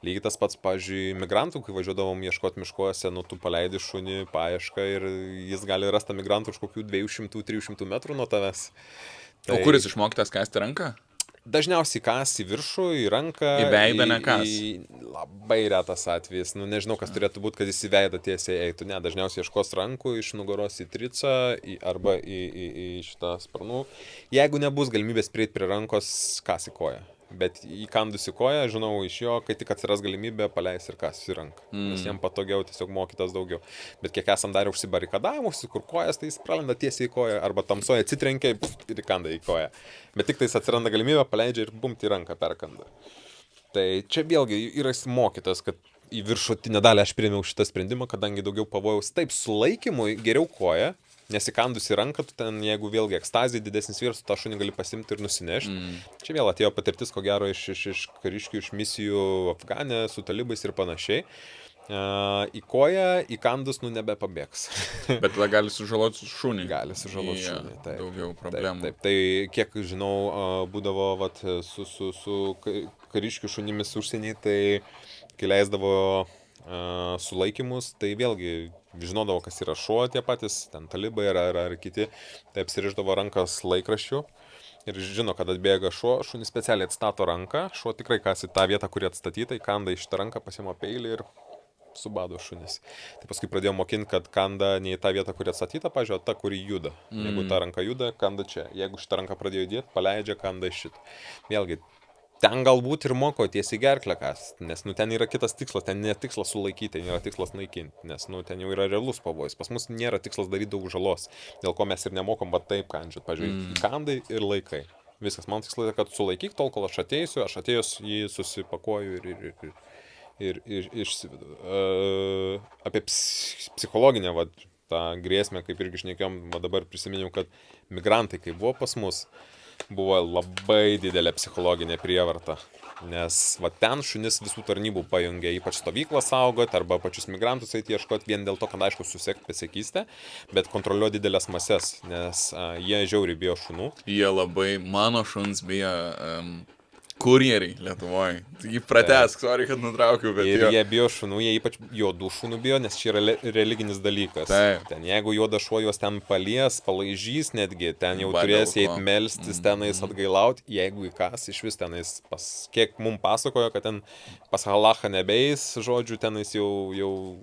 Lygiai tas pats, pavyzdžiui, migrantų, kai važiuodavom ieškoti miškuose, tu paleidi šunį paiešką ir jis gali rasti migrantų už kokių 200-300 metrų nuo tavęs. Tai... O kuris išmoktas kasti ranką? Dažniausiai kasti viršų, į ranką. Į veidą nekas. Labai retas atvejis. Nežinau, kas turėtų būti, kad jis į veidą tiesiai eitų. Ne, dažniausiai ieškos rankų iš nugaros į tricą arba į šitą sparnų. Jeigu nebus galimybės prieiti prie rankos, kasi koją. Bet įkandusi koją, žinau iš jo, kai tik atsiras galimybė, paleis ir kasi ranką. Nes jam patogiau tiesiog mokytas daugiau. Bet kiek esam darę užsibarikadavimus, kur kojas, tai jis pralenda tiesiai į koją, arba tamsoje atsitrenkia ir įkanda į koją. Bet tik tais atsiranda galimybė, paleidžia ir bumti į ranką perkanda. Tai čia vėlgi yra mokytas, kad į viršutinę dalį aš priėmiau šitą sprendimą, kadangi daugiau pavojaus. Taip, sulaikymui geriau koja. Nesikandusi ranką, tu ten, jeigu vėlgi ekstazija didesnis vyras, tu tą šunį gali pasimti ir nusinešti. Čia vėl atėjo patirtis, ko gero, iš kariškių, iš misijų Afgane, su talibais ir panašiai. Į koją, įkandus, nebepabėgs. Bet tada gali sužaloti šunį. Gali sužaloti šunį, taip. Daugiau problemų. Taip. Tai kiek žinau, būdavo su kariškių šunimis užsieniai, tai kai leisdavo sulaikymus, tai vėlgi žinodavo, kas yra šuo, tie patys, ten talibai ar kiti, tai apsiriždavo rankas laikraščių ir žino, kad atbėga šuo, šunį specialiai atstato ranką, šuo tikrai kasi tą vietą, kuri atstatyta, įkanda į šitą ranką, pasiima peilį ir subado šunis. Tai paskui pradėjau mokinti, kad kanda ne į tą vietą, kuri atstatyta, pažiūrėjau, ta, kuri juda. Jeigu ta ranka juda, kanda čia. Jeigu šitą ranką pradėjo judėti, paleidžia, kanda iš šitą. Vėlgi, ten galbūt ir moko tiesiai gerklę kast, nes ten yra kitas tikslas, ten nėra tikslas sulaikyti, ten yra tikslas naikinti, nes ten jau yra realus pavojus. Pas mus nėra tikslas daryti daug žalos, dėl ko mes ir nemokom taip kandžiot, pažiūrėjau, kandai ir laikai. Viskas, man tikslas, kad sulaikyk tol, kol aš atėjus jį susipakuoju ir išsivedu. Apie psichologinę tą grėsmę, kaip irgi šnekėjom, dabar prisiminiau, kad migrantai, kai buvo pas mus, buvo labai didelė psichologinė prievarta, nes ten šunis visų tarnybų pajungė, ypač stovyklą saugoti arba pačius migrantus eiti ieškoti vien dėl to, kad aišku susekti pėdsekystę, bet kontroliuoti didelės mases, nes jie žiauriai bijo šunų. Jie labai, mano šuns bijo kurjeriai Lietuvoje. Jį pratesk, sorry, kad nutraukiau, bet ir jie bijo šunų, jie ypač juodų šunų bijo, nes čia yra religinis dalykas. Taip. Ten jeigu juodas šuo juos ten palies, palaižys netgi, ten jau turės eiti melstis, tenais atgailauti, jeigu įkas iš vis tenais, kiek mums pasakojo, kad ten pas Alachą nebeis, žodžiu, tenais jau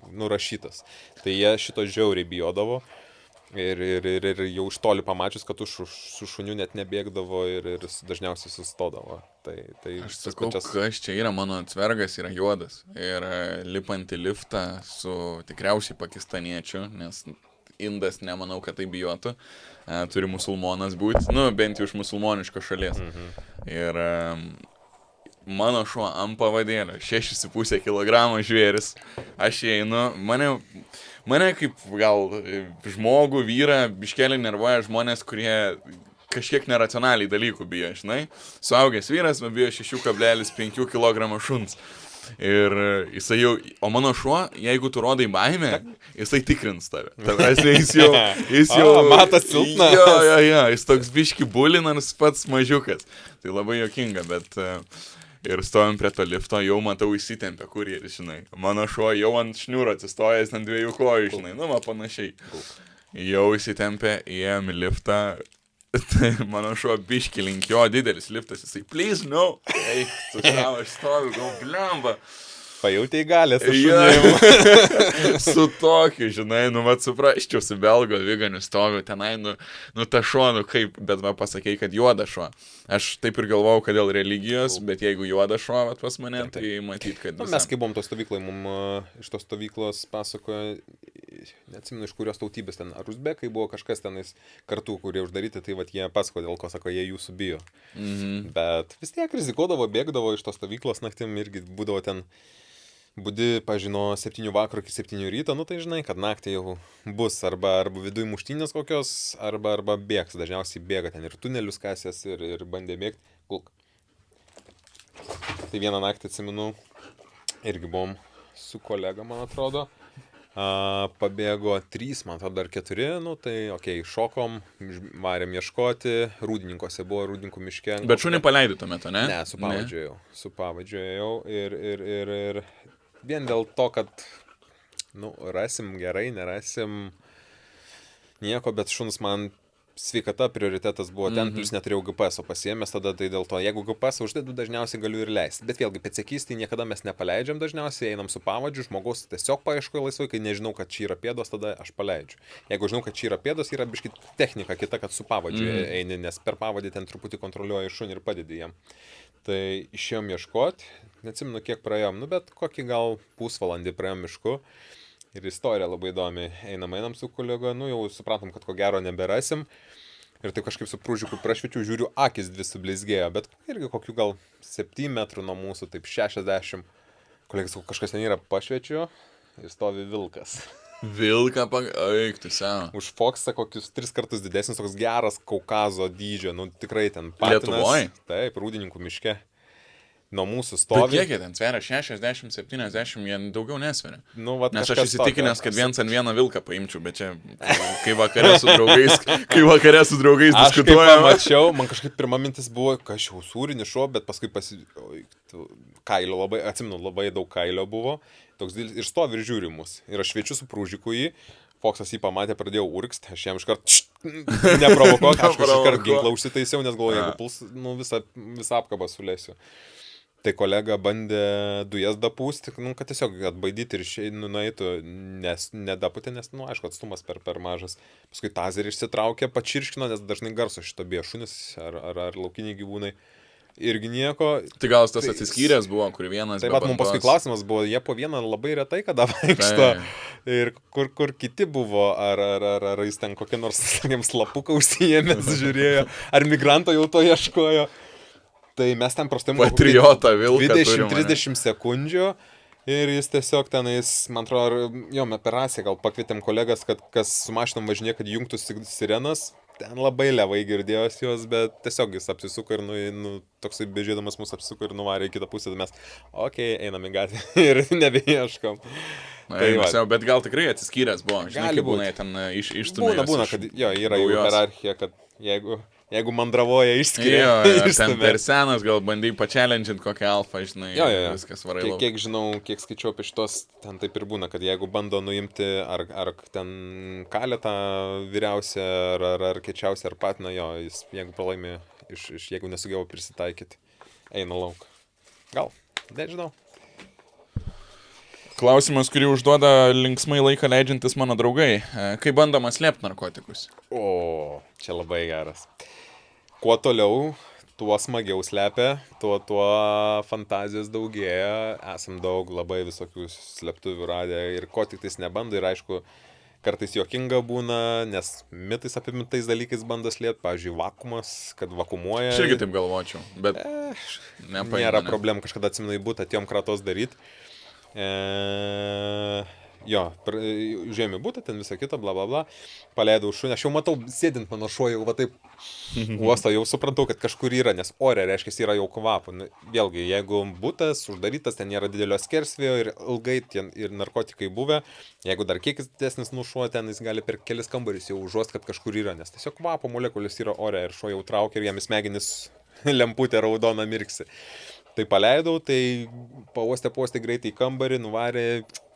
nurašytas. Tai jie šito žiauriai bijodavo. Ir jau iš toli pamačius, kad tu su šuniu net nebėgdavo ir dažniausiai sustodavo. Tai Aš sakau, kas čia yra, mano cvergas yra juodas. Ir lipant į liftą su tikriausiai pakistaniečiu, nes indas nemanau, kad tai bijotų. Turi musulmonas būti, nu, bent jau iš musulmoniškos šalies. Ir mano šuo ant pavadėlio, 6,5 kg žvėris. Aš einu, mane kaip gal žmogų, vyrą, biškelį nervuoja žmonės, kurie kažkiek neracionaliai dalykų bijo, žinai. Suaugęs vyras, man bijo 6,5 kg šuns. Ir jisai jau, o mano šuo, jeigu tu rodai baimę, jisai tikrins tave. Jis jau matas silpnas. Jo, jis toks biški bulinas pats mažiukas. Tai labai juokinga, bet ir stovim prie to lifto, jau matau įsitempę kurjerį, žinai. Mano šuo jau ant šniūro atsistojęs ant 2 kojų, žinai, nu, panašiai. Jau įsitempę, įėjom į liftą. Tai mano šuo biški link jo, didelis liftas, jisai, please, no. Eik, tu savo, aš stoviu, gal blemba. Pajautai galės su šunimu. Su tokiu, žinai, nu, mat suprasčiau, su belgo viganiu stoviu tenai, nu ta šuo, nu kaip, bet man pasakei, kad juoda šuo. Aš taip ir galvojau, kad dėl religijos, bet jeigu juoda šuo pas mane, tai matyt, kad... Nu, mes kai buvom to stovyklai, mums iš tos stovyklos pasakojo, neatsimenu, iš kurios tautybės ten, ar uzbekai buvo kažkas tenais kartu, kurie uždaryti, tai vat jie pasakojo, dėl ko sako, jie jūsų bijo. Bet vis tiek rizikuodavo, bėgdavo iš tos stovyklos naktim, irgi būdavo ten budi, pažino, 7 vakaro iki 7 ryto, nu tai žinai, kad naktį jau bus arba viduj muštynės kokios, arba bėgs, dažniausiai bėga ten ir tunelius kasės ir bandė bėgti. Kulk. Tai vieną naktį atsimenu, irgi buvom su kolega, man atrodo, pabėgo 3, man atrodo dar 4, nu tai okei, šokom, varėm ieškoti, Rūdininkose buvo, Rūdininkų miške. Bet šunį paleidai tuo metu, ne? Ne, su pavadžiu ėjau ir vien dėl to, kad, nu, rasim gerai, nerasim nieko, bet šuns man sveikata prioritetas buvo ten, plus neturėjau GPS pasiėmęs, tada tai dėl to, jeigu GPS uždedu, dažniausiai galiu ir leisti. Bet vėlgi, pėdsekystį niekada mes nepaleidžiam dažniausiai, einam su pavadžiu, žmogaus tiesiog paieškoja laisvai, kai nežinau, kad čia yra pėdos, tada aš paleidžiu. Jeigu žinau, kad čia yra pėdos, yra biški technika kita, kad su pavadžiu eini, nes per pavadį ten truputį kontroliuoji šunį ir padedi jam. Tai išėjom ieškoti, neatsimenu, kiek praėjom, nu bet kokį gal pusvalandį praėjom mišku. Ir istorija labai įdomi. Einam su kolega, nu jau supratom, kad ko gero neberasim. Ir taip kažkaip su prūžiku prašvičiu, žiūriu, akis 2 sublizgėjo, bet irgi kokių gal 7 metrų nuo mūsų, taip 60. Kolegas, kažkas ten yra, pašvečiu ir stovi vilkas. Vilką eik, tu seno. Už Foxą kokius 3 kartus didesnis, toks geras Kaukazo dydžio, nu tikrai ten patinas. Lietuvoj? Taip, Rūdininkų miške. Nuo mūsų stovi. Bet kiek jie ten sveria? 60, 70, jie daugiau nesveria. Nu, vat, nes aš įsitikinęs, kad viens ant vieną vilką paimčiau, bet čia, kai vakare su draugais diskutuojame. Aš kaip pamačiau, man kažkaip pirma mintis buvo, kad aš jau sūrinį šuo, bet paskui kailio labai, atsimenu, labai daug kailio buvo. Toks didelis, ir stovi ir žiūri mus. Ir aš šviečiu su prūžiku jį. Foksas jį pamatė, pradėjau urksti, aš jam iškart neprovokuok, aš iškart ginklą užsitaisiau, nes galvoju, jeigu puls, nu, visą apkabą sulėsiu. Tai kolega bandė dujas dapūsti, nu, kad tiesiog atbaidyti ir nueitų, nes nedapūtė, nes, nu, aišku, atstumas per mažas. Paskui tazerį išsitraukė, pačirškino, nes dažnai garso šito bijo šunis ar laukiniai gyvūnai. Irgi nieko. Tai gal tas atsiskyręs buvo, kur vienas... Taip pat mums paskui klausimas buvo, jie po vieną labai retai kada vaikšto. Ir kur kiti buvo, ar jis ten kokią nors slapuką užsijėmės žiūrėjo, ar migranto jau to ieškojo. Tai mes ten prastai Patriotą vilką 20-30 sekundžių ir jis tiesiog tenais, man atrodo, jo, per rasiją gal pakvietėm kolegas, kad kas su mašinom važinė, kad jungtų sirenas. Ten labai levai girdėjos jos, bet tiesiog jis apsisuko ir toksai bežiūrėdamas mus apsisuko ir nuvarė į kitą pusę, tai mes, okei, einam į gatvę ir nebeieškom. Bet gal tikrai atsiskyręs buvo, žinai, kaip būna ten išstumėjęs. Būna, kad jo, yra jų hierarchija, kad jeigu mandravoja išskiria. Jo, ten per senas, gal bandai pačelendžinti kokią alfą, žinai, viskas varai lauk. Kiek žinau, kiek skaičiau apie šitos, ten taip ir būna, kad jeigu bando nuimti ar ten kalę tą vyriausią, ar kečiausią, ar patiną, jo, jis jeigu pralaimi, jeigu nesugeba prisitaikyti, eina lauk. Gal, nežinau. Klausimas, kurį užduoda linksmai laiką leidžiantis mano draugai. Kaip bandoma slėpti narkotikus? O, čia labai geras. Kuo toliau, tuo smagiau slepia, tuo fantazijos daugėja. Esam daug labai visokių slėptuvių radę ir ko tik tais nebando. Ir aišku, kartais juokinga būna, nes mitais apimtais dalykais bando slėpti. Pavyzdžiui, vakuumas, kad vakumuoja. Aš irgi taip galvočiau, bet Nėra problemų, kažkada atsimenu į butą, atėjom kratos daryti. Jo, žiūrėjom į butą, ten visą kitą, bla bla bla. Paleidau šunį, aš jau matau, sėdint mano šuo, jau va taip uosto, jau suprantu, kad kažkur yra, nes ore, reiškia, yra jau kvapų. Vėlgi, jeigu butas uždarytas, ten nėra didelio skersvėjo ir ilgai ten ir narkotikai buvę, jeigu dar kiekis didesnis nušuo, ten jis gali per kelis kambarius jau užuost, kad kažkur yra, nes tiesiog kvapo molekulės yra ore ir šuo jau traukia ir jam į smegenis lemputė raudona mirksi. Tai paleidau, tai pauostė greitai į kambarį, nuvarė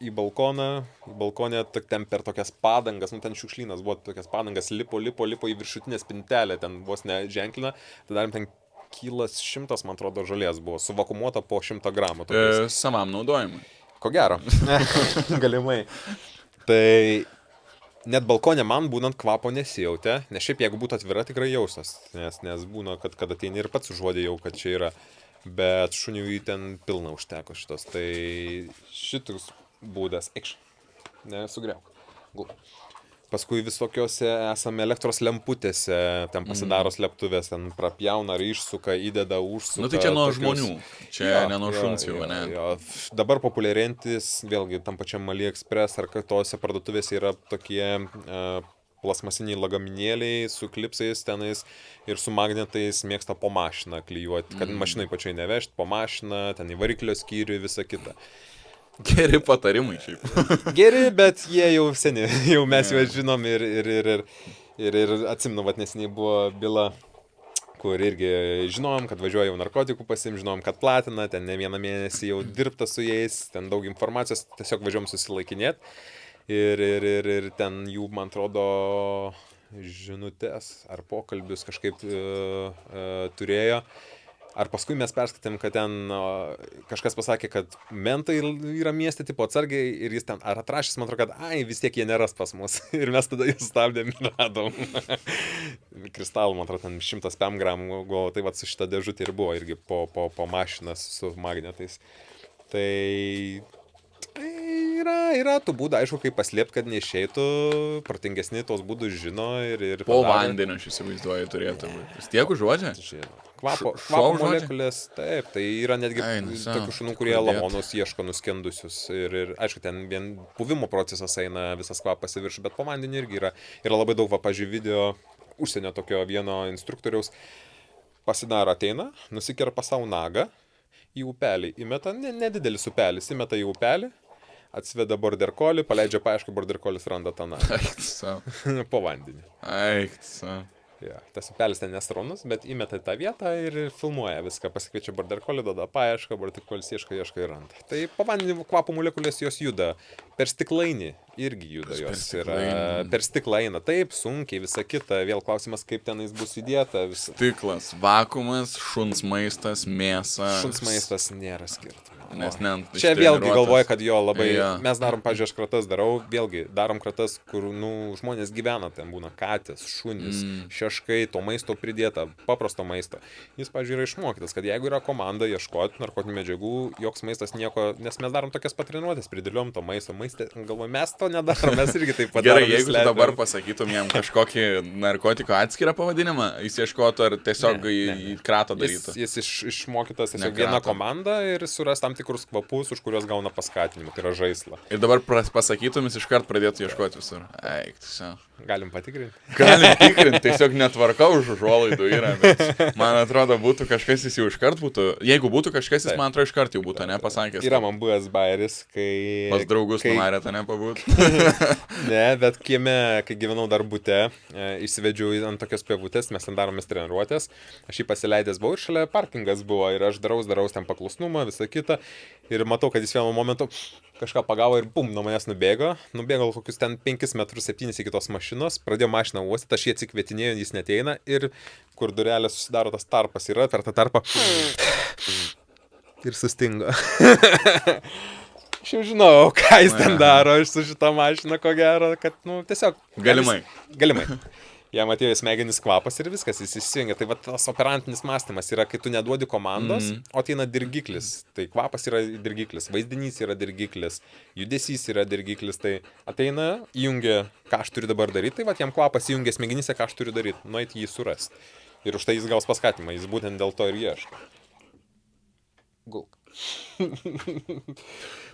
į balkoną. Į balkonę ten per tokias padangas, ten šiukšlynas buvo tokias padangas, lipo į viršutinę spintelę, ten vos neženklina. Tai darėm ten kilas 100, man atrodo, žolės buvo, suvakumuota po 100 gramų. Savam naudojimui. Ko gero, galimai. Tai net balkonė man būnant kvapo nesijautė, nes šiaip jeigu būtų atvira, tikrai jaustas, nes būna, kad ateini ir pats užuodė jau, kad čia yra. Bet šuniui ten pilna užteko šitos, tai šitus būdas, nesugriauk. Paskui visokiose esame elektros lemputėse, ten pasidaro slėptuvės, ten prapjauna ar išsuka, įdeda, užsuka. Tai čia nuo žmonių, čia ne nuo šuns jau, ne? Dabar populiarėjantis, vėlgi, tam pačiam AliExpress ar kitose parduotuvėse yra tokie plasmasiniai lagaminėliai su klipsais tenais ir su magnetais mėgsta po mašiną klijuoti, kad mašinai pačiai nevežti, po mašiną, ten į variklio skyrių ir visą kitą. Geri patarimai šiaip. Geri, bet jie jau seni, jau mes juos žinom ir atsimenu, neseniai buvo byla, kur irgi žinom, kad važiuoja jau narkotikų pasim, žinom, kad platina, ten ne vieną mėnesį jau dirbta su jais, ten daug informacijos, tiesiog važiuom susilaikinėti. Ir ten jų, man atrodo, žinutės ar pokalbius kažkaip turėjo. Ar paskui mes perskaitėm, kad ten kažkas pasakė, kad mentai yra mieste, tipo atsargiai, ir jis ten, ar atrašęs, man atrodo, kad vis tiek jie neras pas mus. Ir mes tada jį stabdėm ir radom. Kristalų, man atrodo, ten 100 PM gramų, tai va su šitą dėžutį ir buvo irgi po mašinas su magnetais. Tai yra tų būdų, aišku, kaip paslėpti, kad neišeitų, protingesni tos būdus žino ir po vandeniu, aš įsivaizduoju, turėtų būti. Vis tiek užuodžia? Kvapo molekulės, taip, tai yra netgi tokių šunų, kurie lavonus ieško nuskendusius ir aišku, ten vien puvimo procesas eina, visas kvapas į viršų, bet po vandeniu irgi yra labai daug, pavyzdžiui, video užsienio tokio vieno instruktoriaus pasidaro, ateina, nusikerpa savo nagą į upelį, įmeta, nedidelis upelis, įmeta į upelį, atsiveda border collie, paleidžia paiešką, border collie randa tą nagą. Po vandenį. Ja, tas upelis ten nesraunus, bet įmeta į tą vietą ir filmuoja viską, pasikviečia border collie, duoda paiešką, border collie ieško ir randa. Tai po vandeniu kvapo molekulės jos juda, per stiklainį irgi juda jos yra, per stiklą eina, taip, sunkiai, visa kita, vėl klausimas, kaip tenais bus įdėta. Stiklas, vakuumas, šuns maistas, mėsa. Šuns maistas nėra skirtumo. Čia vėlgi galvoja, kad jo labai, mes darom, pavyzdžiui, aš kratas darau, vėlgi darom kratas, kur, žmonės gyvena, ten būna katės, šunys, šeškai, to maisto pridėta, paprasto maisto. Jis, pavyzdžiui, yra išmokytas, kad jeigu yra komanda ieškoti narkotinių medžiagų, joks maistas nieko, nes mes darom tokias patreniruotės, pridėliom to maisto, galvoju, mes to nedarom, mes irgi taip pat darom. Gerai, jeigu tu dabar pasakytum jam kažkokį narkotiko atskirą pavadinimą, jis ieškotų ar tiesiog į kratą darytų? Jis išmokytas tiesiog viena komanda ir suras tam tikrus kvapus, už kuriuos gauna paskatinimą, tai yra žaislą. Ir dabar pasakytum, jis iškart pradėtų ieškoti visur. Galim patikrinti. Galim tikrinti, tiesiog netvarka už užuolaidų yra, bet man atrodo būtų kažkas, jis jau iškart būtų, jeigu būtų kažkas, jis man atrodo iškart jau būtų, nepasakęs. Yra man buvęs bairis, kai... Pas draugus numarė tą nepabūt. Ne, bet kieme, kai gyvenau dar bute, išsivedžiau ant tokios pievutės, mes ten daromės treniruotės, aš jį pasileidęs buvau ir šalia parkingas buvo ir aš darau ten paklusnumą, visą kitą ir matau, kad jis vienu momentu kažką pagavo ir bum, nuo manęs nubėgo kokius ten 5 metrus 7 iki tos mašinos, pradėjo mašiną uostyti, aš jį atsikvietinėjau, jis neteina ir kur durelės susidaro tas tarpas yra, per tą tarpą ir sustingo. Aš jau žinau, ką jis ten daro su šitą mašiną, ko gero, kad, nu, tiesiog... Galimai. Galimai. Jam atėjo smegenis kvapas ir viskas, jis įsijungia. Tai va tas operantinis mąstymas yra, kai tu neduodi komandos, o ateina dirgiklis. Tai kvapas yra dirgiklis, vaizdinys yra dirgiklis, judesys yra dirgiklis. Tai ateina, įjungia, ką aš turiu dabar daryti, tai va jam kvapas įjungia smegenyse, ką aš turiu daryti. Nueiti jį surasti. Ir už tai jis gaus paskatimą, jis būtent dėl to ir ieško. Gulk.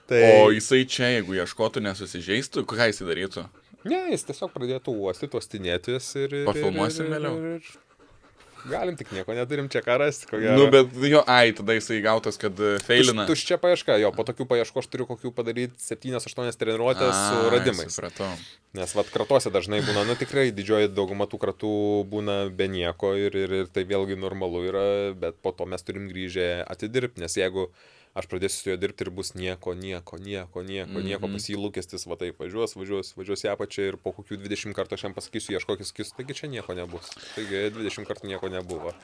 Tai... O jisai čia, jeigu ieškotų, nesusižeistų, ką jisai darytų? Ne, jis tiesiog pradėtų uostyti, uostinėtis ir... Pafilmuosim vėliau. Galim, tik nieko neturim čia ką rasti, ko gero. Nu, bet jo, tada jisai gautas, kad feilina. Tuščia paieška, jo, po tokių paieškų aš turiu kokių padaryti 7-8 treniruotės su radimais. Supratau. Nes vat kratuose dažnai būna, nu tikrai didžioji dauguma tų kratų būna be nieko ir tai vėlgi normalu yra, bet po to mes turim grįžę atidirbti, nes jeigu aš pradėsiu su juo dirbti ir bus nieko, pas jį lūkestis, va taip, važiuos į apačią ir po kokių 20 kartų aš jam pasakysiu, ieškokis kis, taigi čia nieko nebus. Taigi 20 kartų nieko nebuvo.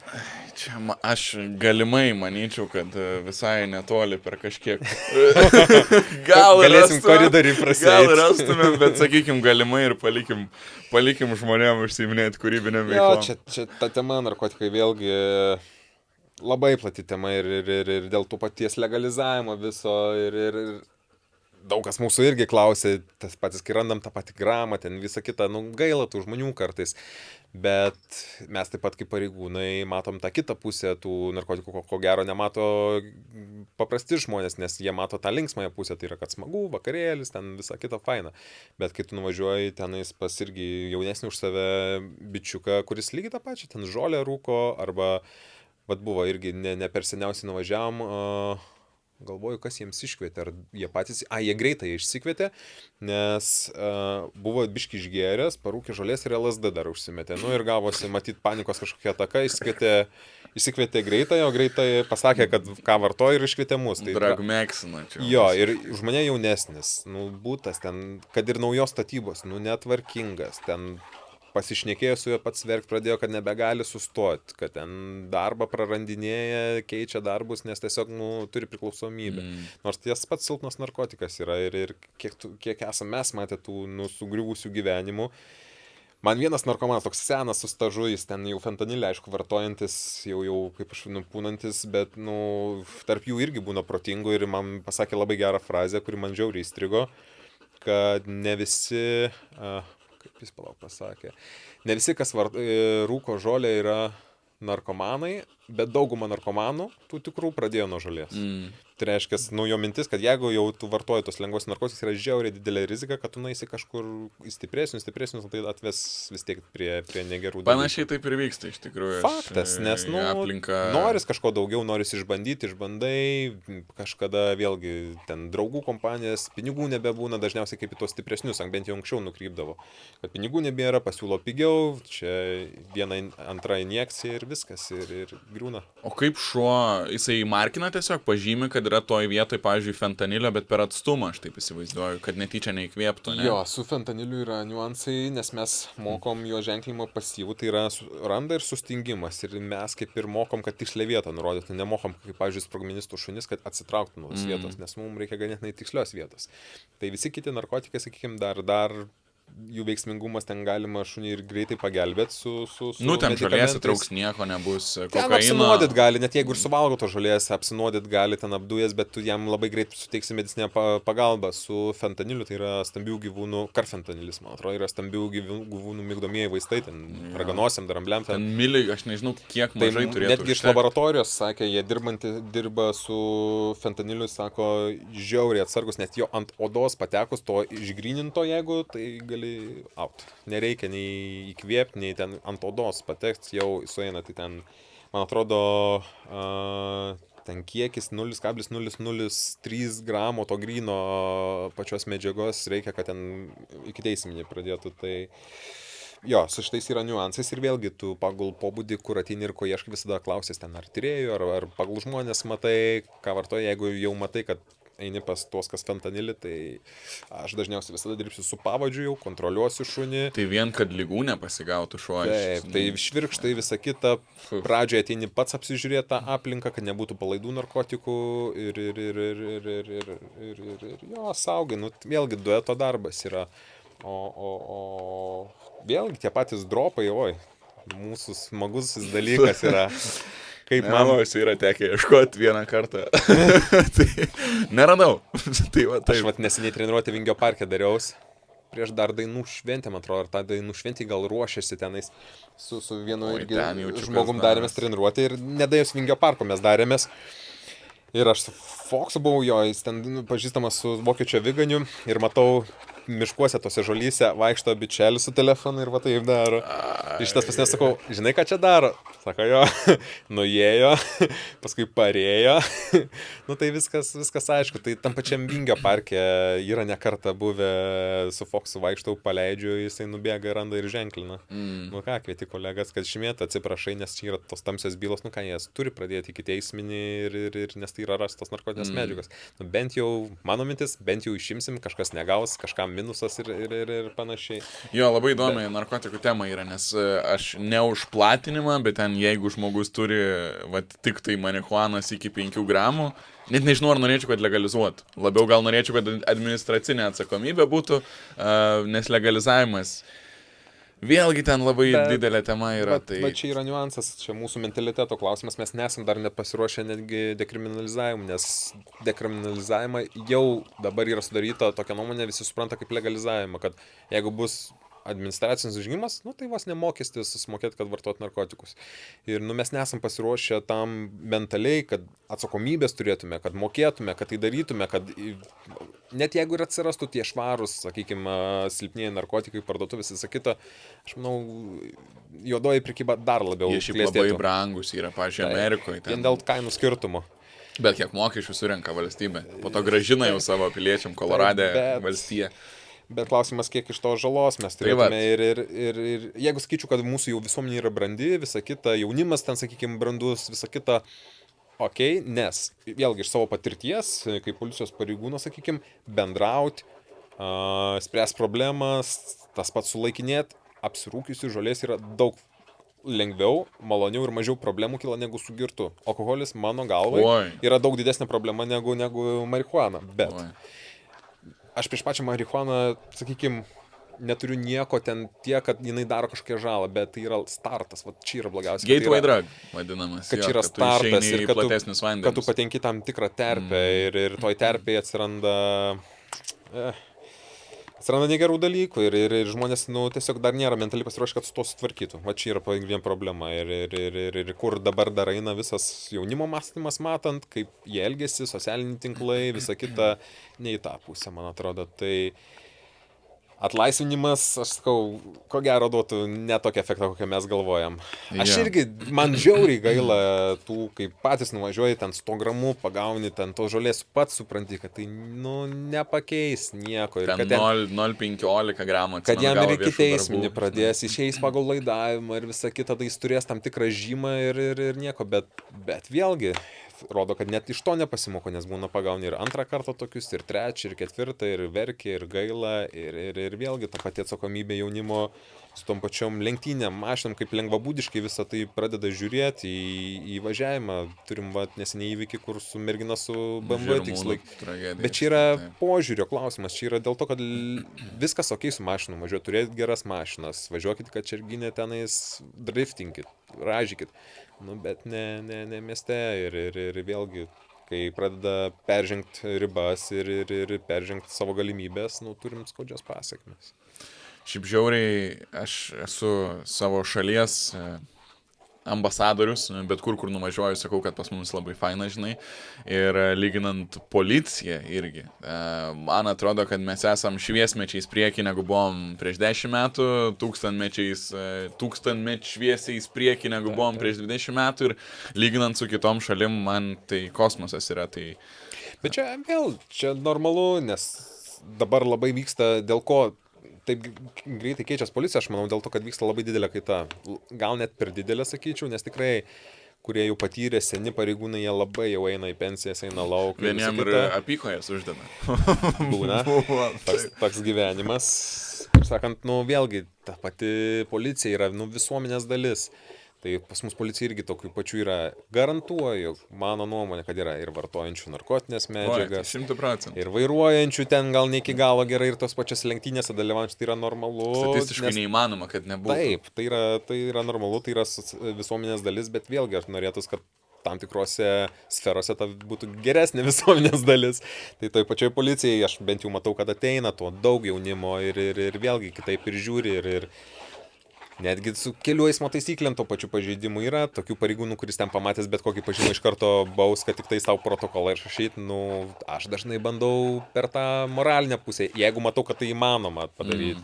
Čia aš galimai manyčiau, kad visai netoli per kažkiek. Galėsim koridorių prasėti. Gal rastumėm, bet sakykim galimai ir palikim žmonėm užsiiminėti kūrybinėm veiklom. Jo, čia ta tema narkotikai vėlgi... Labai plati tema ir dėl to paties legalizavimo viso ir daug kas mūsų irgi klausė, tas patys, kai randam tą patį gramą, ten visą kitą, nu gaila tų žmonių kartais, bet mes taip pat kaip pareigūnai matom tą kitą pusę tų narkotikų, ko gero nemato paprasti žmonės, nes jie mato tą linksmąją pusę, tai yra, kad smagu, vakarėlis, ten visą kitą faina, bet kai tu nuvažiuoji tenais pas irgi jaunesnį už save bičiuką, kuris lygiai tą pačią, ten žolę rūko arba vat buvo irgi ne per seniausiai nuvažiavom, galvoju, kas jiems iškvietė, ar jie patys, jie greitai išsikvietė, nes buvo biški išgėręs, parūkė žolės ir LSD dar užsimetė, nu ir gavosi, matyt, panikos kažkokia ataka, išsikvietė greitai, o greitai pasakė, kad ką vartoja ir iškvietė mus. Tai Dragmeksina čia. Jo, ir už mane jaunesnis, nu būtas ten, kad ir naujos statybos, nu netvarkingas, ten pasišnekėjo su juo pats verkt pradėjo, kad nebegali sustoti, kad ten darbą prarandinėja, keičia darbus, nes tiesiog, nu, turi priklausomybę. Nors ties pats silpnas narkotikas yra ir kiek esame mes matę tų, nu, sugriuvusių gyvenimų. Man vienas narkomanas, toks senas su stažu, jis ten jau fentanilį, aišku, vartojantis, jau kaip aš nupūnantis, bet, nu, tarp jų irgi būna protingų ir man pasakė labai gerą frazę, kuri man žiauriai įstrigo, kad ne visi... Kaip jis pasakė. Ne visi, kas rūko žolę, yra narkomanai, bet dauguma narkomanų tų tikrų pradėjo nuo žolės. Tai reiškia, nu jo mintis, kad jeigu jau tu vartoji tos lengvos narkotikus, yra žiauriai didelė rizika, kad tu nueisi kažkur stipresnius, tai atves vis tiek prie negerų dalykų. Panašiai taip ir vyksta iš tikrųjų. Faktas, nes, nu, noris kažko daugiau, noris išbandai, kažkada vėlgi ten draugų kompanijas, pinigų nebebūna, dažniausiai kaip į tos stipresnius, bent jau anksčiau nukrypdavo. Kad pinigų nebėra, pasiūlo pigiau, čia viena, antra injekcija ir viskas, ir griūna. O kaip šuo, jisai markina tiesiog, pažymi, kad yra toj vietoj, pavyzdžiui, fentanilio, bet per atstumą, aš taip įsivaizduoju, kad netyčia neįkvėptų, ne? Jo, su fentaniliu yra niuansai, nes mes mokom jo ženklinimo pasyvų, tai yra randa ir sustingimas. Ir mes kaip ir mokom, kad tikslią vietą nurodytų, nemokom, kaip, pavyzdžiui, sprogmenistų šunis, kad atsitrauktų nuo tos vietos, nes mums reikia ganėtinai tikslios vietos. Tai visi kiti narkotikai, sakykime, dar jų veiksmingumas ten galima šunį ir greitai pagelbėti su nu, ten žolės atrauks, nieko nebus, kokaino. Ten apsinuodyt gali, net jeigu ir suvalgo to žolės, apsinuodyt gali ten apdujęs, bet tu jam labai greit suteiksi medicinę pagalbą. Su fentaniliu, tai yra stambių gyvūnų, karfentanilis, man atrodo, yra stambių gyvūnų migdomieji vaistai, ten raganosiam, darambliam. Ten miliai, aš nežinau, kiek mažai turėtų. Netgi iš laboratorijos, sakė, jie dirba su fentaniliu, sako, žiauriai atsargus, net jo ant odos patekus to išgryninto, jeigu, tai gali out. Nereikia nei įkvėpti, nei ten ant odos patekti, jau sueina, tai ten, man atrodo, ten kiekis 0,003 gramo to gryno pačios medžiagos reikia, kad ten ikiteisminį pradėtų, tai jo, su šitais yra niuansais ir vėlgi tu pagal pobūdį, kur ateini ir ko ieškai, visada klausės ten ar tyrėjų, ar pagal žmonės matai, ką vartoja, jeigu jau matai, kad eini pas tuos, kas fentanilį, tai aš dažniausiai visada dirbsiu su pavadžiu jau, kontroliuosiu šunį. Tai vien, kad lygų nepasigautų šuo. Taip, tai švirkštai visą kitą, pradžioje ateini pats apsižiūrėti tą aplinką, kad nebūtų palaidų narkotikų ir jo, saugai, nu, vėlgi dueto darbas yra. O vėlgi tie patys dropai, oi, mūsų smagusis dalykas yra. Kaip Mamos yra tekę ieškoti vieną kartą. Tai neradau. Tai va, aš vat neseniai treniruotę Vingio parke dariausi. Prieš dar dainų šventę, man atrodo, ar tą dainų šventį gal ruošėsi tenais su vienu Oi, irgi ten jaučiu, žmogum kas darėmės treniruotę ir nedėjus Vingio parko mes darėmės. Ir aš su Foksu buvau jo, jis ten pažįstamas su Vokiečio Viganiu ir matau miškuose tose žolyse vaikšto bičelis su telefonu ir va taip daro. Ir šitas pas nesakau, žinai ką čia daro? Sako jo, nuėjo, paskui parėjo. Nu tai viskas aišku. Tai tam pačiam Vingio parke yra ne kartą buvę su Foksu vaikštau, paleidžiu, jisai nubėga, randa ir ženklina. Nu ką, kvieti kolegas, kad žymėt, atsiprašai, nes čia yra tos tamsios bylos, nu ką, jas turi pradėti iki teisminį ir nes tai yra rastos narkotinės medžiagos. Nu, bent jau, mano mintis, bent jau išimsim, kažkas negaus, kažkam minusas ir panašiai. Jo, labai įdomi narkotikų tema yra, nes aš ne už platinimą, bet ten jeigu žmogus turi tik tai marihuanos iki 5 gramų, net nežinau, ar norėčiau, kad legalizuotų. Labiau gal norėčiau, kad administracinė atsakomybė būtų, nes legalizavimas vėlgi ten labai didelė tema yra. Bet čia yra niuansas, čia mūsų mentaliteto klausimas, mes nesam dar nepasiruošę netgi dekriminalizavimui, nes dekriminalizavimą jau dabar yra sudaryta tokia nuomonė, visi supranta kaip legalizavimą, kad jeigu bus administracinis nusižengimas, nu tai vos nemokestis susimokėti, kad vartot narkotikus. Ir mes nesam pasiruošę tam mentaliai, kad atsakomybės turėtume, kad mokėtume, kad tai darytume, kad net jeigu ir atsirastų tie švarūs, sakykime, silpnieji narkotikai, parduotuvės, visą kitą, aš manau, juodoji prekyba dar labiau klestėtų. Jie šiaip labai brangus yra, pavyzdžiui, Amerikoje. Vien dėl kainų skirtumo. Bet kiek mokesčių surenka valstybė, po to grąžina jau savo piliečiam Kolorade valstiją. Bet klausimas, kiek iš to žalos mes turėtume ir jeigu sakyčiau, kad mūsų jau visuomenė yra brandi, visa kita, jaunimas ten, sakykime, brandus, visa kita, okei, nes vėlgi iš savo patirties, kaip policijos pareigūnas, sakykime, bendrauti, spręs problemas, tas pats sulaikinėti, apsirūkiusių žolės yra daug lengviau, maloniau ir mažiau problemų kyla negu su girtu. Alkoholis, mano galvai, yra daug didesnė problema negu marihuana, bet aš prieš pačią marihuaną, sakykime, neturiu nieko ten tiek, kad jinai daro kažkokią žalą, bet tai yra startas, va čia yra blogiausia. Gateway drug, vadinamas. Kad čia yra startas ir kad tu patenki tam tikrą terpę ir toj terpėje atsiranda negerų dalykų ir žmonės, nu, tiesiog dar nėra mentaliai pasiruošę, kad su to sutvarkytų. Va čia yra pagrindinė problema ir kur dabar dar eina visas jaunimo mąstymas matant, kaip jie elgiasi, socialiniai tinklai, visa kita, ne į tą pusę, man atrodo. Tai atlaisvinimas, aš sakau, ko gero duotų ne tokį efektą, kokią mes galvojam. Aš irgi, man žiauriai gaila tų, kai patys nuvažiuoji ten 100 gramų, pagauni ten to žolės, pats supranti, kad tai, nu, nepakeis nieko. Ir ten 0,15 gramų. Kad jam ir iki teisminį pradės, išeis pagal laidavimą ir visa kita, tai jis turės tam tikrą žymą ir nieko, bet vėlgi rodo, kad net iš to nepasimoko, nes būna pagauni ir antrą kartą tokius, ir trečią, ir ketvirtą, ir verkia, ir gaila, ir vėlgi ta pati atsakomybė jaunimo su tom pačiom lenktynėm, mašinom, kaip lengvabūdiškai visą tai pradeda žiūrėti į važiavimą. Turim neseniai įvykį, kur su mergina su BMW tikslai. Bet čia yra požiūrio klausimas, čia yra dėl to, kad viskas okei su mašinu, važiuoti, turėti geras mašinas, važiuokit, kad Čerginė tenais driftinkit, ražykit. Nu, bet ne mieste ir vėlgi, kai pradeda peržengti ribas ir peržengti savo galimybės, nu, turim skaudžias pasiekmes. Šiaip žiauriai, aš esu savo šalies ambasadorius, bet kur nuvažiuoju, sakau, kad pas mums labai faina, žinai. Ir lyginant policiją irgi, man atrodo, kad mes esam šviesmečiais prieki, negu buvom prieš 10 metų, tūkstantmečiais prieki, negu buvom prieš 20 metų. Ir lyginant su kitom šalim, man tai kosmosas yra. Tai... Bet čia normalu, nes dabar labai vyksta, dėl ko taip greitai keičias policija, aš manau, dėl to, kad vyksta labai didelė kaita. Gal net per didelė, sakyčiau, nes tikrai kurie jau patyrė, seni pareigūnai, jie labai jau eina į pensijas, eina lauk. Vieniem ir apykojas uždeda. Būna. Buvo, Toks gyvenimas, kaip sakant, nu vėlgi, ta pati policija yra, nu, visuomenės dalis. Tai pas mus policija irgi tokių pačių yra. Garantuoju, mano nuomonė, kad yra ir vartojančių narkotinės medžiagas. 100%. Ir vairuojančių ten gal ne iki galo gerai ir tos pačios lenktynėse dalyvaujančių, tai yra normalu. Statistiškai neįmanoma, kad nebūtų. Taip, tai yra normalu, tai yra visuomenės dalis, bet vėlgi aš norėtus, kad tam tikrose sferose ta būtų geresnė visuomenės dalis. Tai toj pačioj policijai aš bent jau matau, kad ateina tuo daug jaunimo ir vėlgi kitaip ir žiūri ir netgi su kelių eismo taisyklėm to pačiu pažeidimu yra tokių pareigūnų, kuris ten pamatęs bet kokį pažeidimą iš karto baus, kad tik tai tau protokolą išrašyti. Nu, aš dažnai bandau per tą moralinę pusę, jeigu matau, kad tai įmanoma padaryti.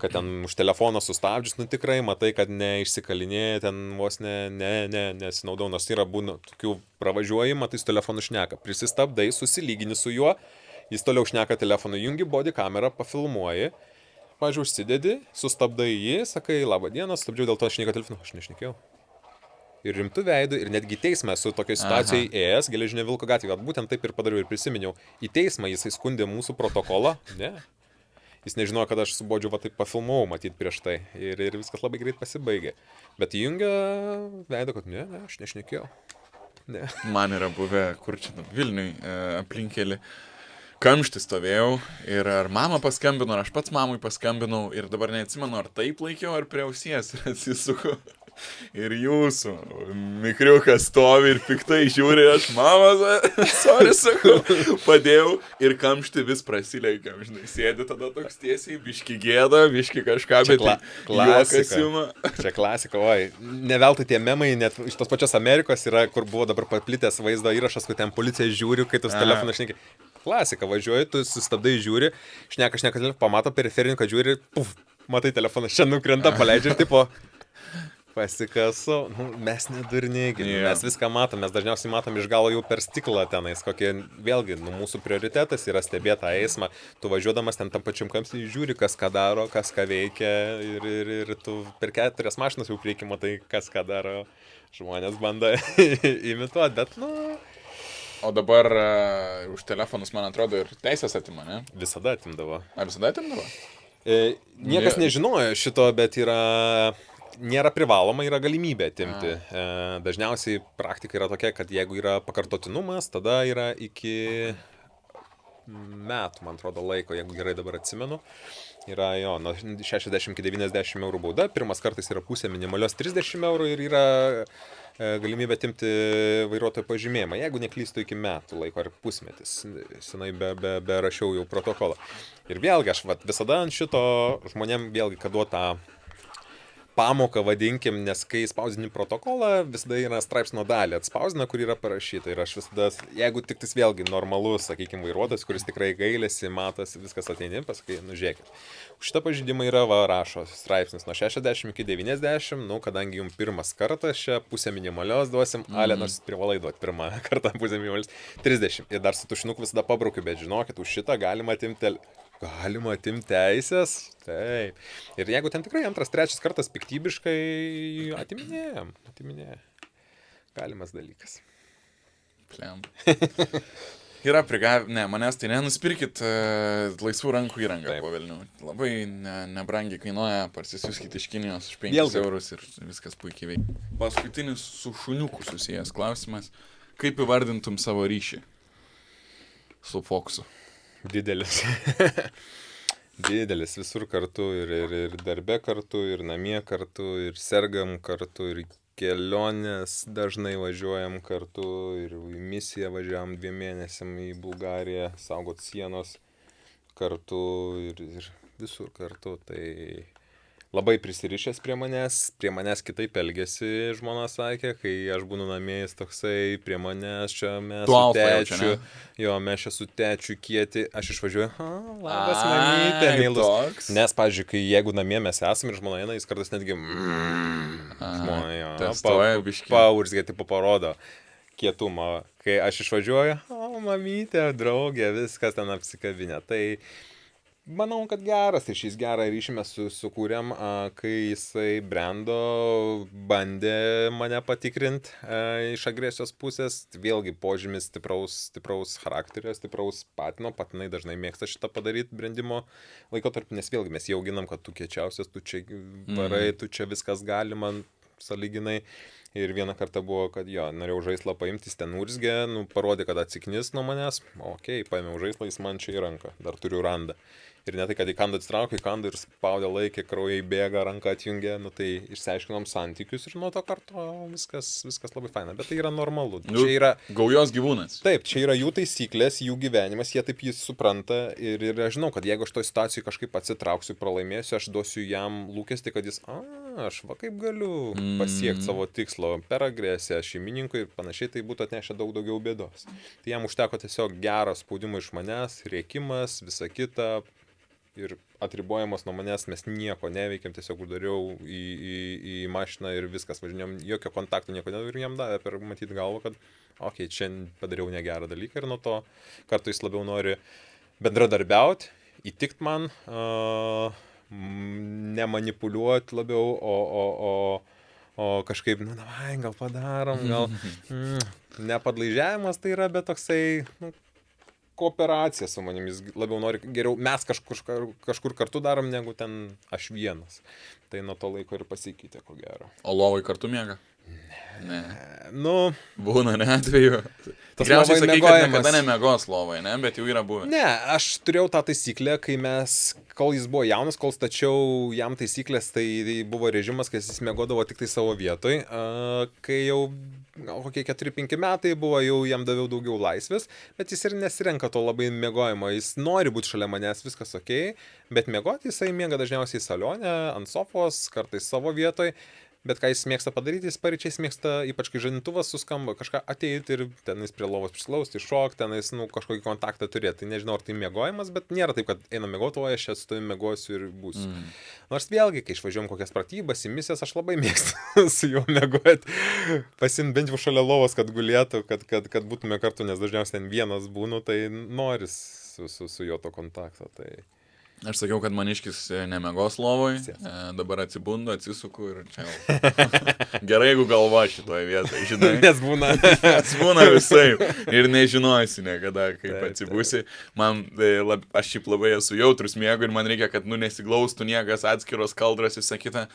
Kad ten už telefoną sustabdžius, nu tikrai matai, kad neišsikalinėja, ten vos nesinaudau, nors yra būna tokių pravažiuoji, matai su telefonu šneka, prisistabdai, susilygini su juo, jis toliau šneka telefonu, jungi body kamerą, pafilmuoji, pavyzdžiui, užsidedi, sustabdai jį, sakai, labą dieną, stabdžiau, dėl to aš telefonu, aš nešnekėjau. Ir rimtų veidų, ir netgi teisme su tokia situacijai ėjęs, Geležinio Vilko gatvėje, būtent taip ir padariau ir prisiminiau, į teismą jisai skundė mūsų protokolą, ne. Jis nežinojo, kad aš su bodžiu va taip pafilmavau, matyt, prieš tai. Ir viskas labai greit pasibaigė. Bet įjungia veidą, kad ne, aš nešnekėjau. Ne. Man yra buvę, kur čia, Vilniui aplinkelį. Kamštį stovėjau ir ar mama paskambino, ar aš pats mamui paskambinau ir dabar neatsimenu, ar taip laikiau, ar prie ausies ir atsisuku. Ir jūsų mikriukas stovi ir piktai žiūri, aš mama, sorry, sakau, padėjau ir kamštį vis prasileikė, žinai, sėdi tada toks tiesiai, biški gėda, biški kažką, čia bet klasika. Čia klasika, oi, ne veltui tie memai, net iš tos pačios Amerikos yra, kur buvo dabar paplitęs vaizdo įrašas, kur ten policija žiūri, kai tu telefoną šneki. Klasika, važiuoji, tu sustabdai, žiūri, šneka, pamato periferinį, kad žiūri, puf, matai telefoną, čia nukrenta, paleidžia ir tipo, pasikasau, nu, mes nedurniai, mes viską matom, mes dažniausiai matom iš galo jau per stiklą tenais, kokie, vėlgi, nu, mūsų prioritetas yra stebėti tą eismą, tu važiuodamas ten tam pačiam kamstį, žiūri, kas ką daro, kas ką veikia ir tu per 4 mašinas jau prieki matai, kas ką daro, žmonės bando imituoti, bet, nu... O dabar už telefonus, man atrodo, ir teisės atima, ne? Visada atimdavo. Ar visada atimdavo? Niekas nežinojo šito, bet nėra privaloma, yra galimybė atimti. Dažniausiai praktika yra tokia, kad jeigu yra pakartotinumas, tada yra iki metų, man atrodo, laiko, jeigu gerai dabar atsimenu. Yra jo, nuo 60 iki 90 eurų bauda, pirmas kartas yra pusė minimalios 30 eurų ir yra galimybė atimti vairuotojo pažymėjimą, jeigu neklystu iki metų laiko ar pusmetis, senai be rašiau jau protokolą. Ir vėlgi aš visada ant šito žmonėm vėlgi, kad duotą pamoką vadinkim, nes kai spausdini protokolą, visada yra straipsnio dalį atspausdina, kur yra parašyta. Ir aš visada, jeigu tik tais vėlgi normalus, sakykime, vairuotojas, kuris tikrai gailėsi, matas, viskas ateini, pasakai, nu žiūrėkit. Už šitą pažeidimą yra rašo straipsnis nuo 60 iki 90, nu, kadangi jums pirmas kartas čia pusę minimalios duosim, ale nors privalai duoti pirmą kartą pusę minimalios 30. Ir dar su tušinuku visada pabraukiu, bet žinokit, už šitą galima atimti teisės. Taip. Ir jeigu ten tikrai antras, trečias kartas piktybiškai atiminėjam. Galimas dalykas. Pliam. Yra prigavę, ne, manęs tai nenuspirkit laisvų rankų įrangą po Vilnių. Labai nebrangiai kainuoja, parsisiųskit iš Kinijos už 5 eurus ir viskas puikiai veikia. Paskutinis su šuniuku susijęs klausimas. Kaip įvardintum savo ryšį su Foksu? Didelis. Didelis, visur kartu ir darbe kartu, ir namie kartu, ir sergam kartu, ir kelionės dažnai važiuojam kartu, ir į misiją važiavam 2 mėnesiam į Bulgariją, saugot sienos kartu ir visur kartu. Tai labai prisirišęs prie manęs kitaip elgėsi, žmona sakė, kai aš būnu namie, jis toksai prie manęs, čia mes su tečiu, mes čia su tečiu kieti, aš išvažiuoju, labas mamytė, meilus. Nes, pavyzdžiui, kai jeigu namie mes esame ir žmona eina, jis kartais netgi paurzgė, tipo parodo kietumą. Kai aš išvažiuoju, mamytė, draugė, viskas ten apsikabinę. Tai Manau, kad geras ryšys, gerą ryšį mes sukūrėm, kai jisai brendo, bandė mane patikrinti iš agresijos pusės. Vėlgi požymis stipraus charakterio, stipraus patinai dažnai mėgsta šitą padaryti brendimo laikotarpį, nes vėlgi mes jau auginam, kad tu kiečiausias, tu čia varai, tu čia viskas galima, sąlyginai. Ir vieną kartą buvo, kad jo, norėjau žaislą paimti, jis ten urzgė, parodė, kad atsiknis nuo manęs. Okei, paėmiau žaislą, jis man čia į ranką, dar turiu randą. Ir ne tai, kad į kandą atsitraukė, į kandą ir spaudė laikė, kraujai bėga, ranką atjungė, tai išsiaiškinom santykius ir nuo to karto viskas labai faina. Bet tai yra normalu. Čia yra gaujos gyvūnas. Taip, čia yra jų taisyklės, jų gyvenimas, jie taip jį supranta ir aš žinau, kad jeigu aš toj situacijai kažkaip atsitrauksiu, pralaimėsiu, aš duosiu jam lūkestį, kad jis, aš va kaip galiu pasiekti savo tikslo per agresiją šeimininkui ir panašiai, tai būtų atnešę daug daugiau bėdos. Tai jam užteko tiesiog gero spaudimo iš manęs, rėkimas, visa kita. Ir atribojimas nuo manęs, mes nieko neveikėm, tiesiog uždariau į mašiną ir viskas, važinėjom, jokio kontakto nieko nedavė ir jam davė per matyti galvą, kad okei, čia padariau negerą dalyką ir nuo to kartu jis labiau nori bendradarbiauti, įtikt man, nemanipuliuoti labiau, o kažkaip, davai, gal padarom, gal nepadlaižiavimas tai yra, bet toksai, kooperacija su manim, jis labiau nori, geriau mes kažkur kartu darom, negu ten aš vienas. Tai nuo to laiko ir pasikeitė, ko gero. O lovai kartu miega? Ne. Būna, ne atveju. Tikriausiai sakai, kad niekada nemiegos lovai, ne? Bet jau yra buvę. Ne, aš turėjau tą taisyklę, kai kol jis buvo jaunas, kol stačiau jam taisyklės, tai buvo režimas, kai jis miegodavo tik tai savo vietoj. Kai jau kokie 4-5 metai buvo, jau jam daviau daugiau laisvės, bet jis ir nesirenka to labai miegojimo. Jis nori būti šalia manęs, viskas okei, bet miegoti jisai miega dažniausiai salone, ant sofos, kartais savo vietoj. Bet ką jis mėgsta padaryti, jis paryčiais mėgsta, ypač kai žadintuvas suskamba, kažką ateiti ir tenais prie lovos prislausti, šokti, tenais, kažkokį kontaktą turėti. Tai nežinau, ar tai miegojimas, bet nėra taip, kad einam miegoti, o aš čia su tavimi miegosiu ir būsiu. Nors vėlgi, kai išvažiuojam kokias pratybas, į misijas, aš labai mėgstu su juo miegoti. Pasimt bent jau šalia lovos, kad gulėtų, kad būtume kartu, nes dažniausiai ten vienas būnu, tai noris su juo to kontakto. Tai... Aš sakiau, kad maniškis nemiegos lovoj, dabar atsibundu, atsisuku ir čia jau. Gerai, jeigu galva šitoje vietoje, žinai. Nes būna. Nes būna visai. Ir nežinosi niekada, kaip atsibusi. Aš šiaip labai esu jautrus miegu ir man reikia, kad nesiglaustų niekas, atskiros kaldros, visa kita.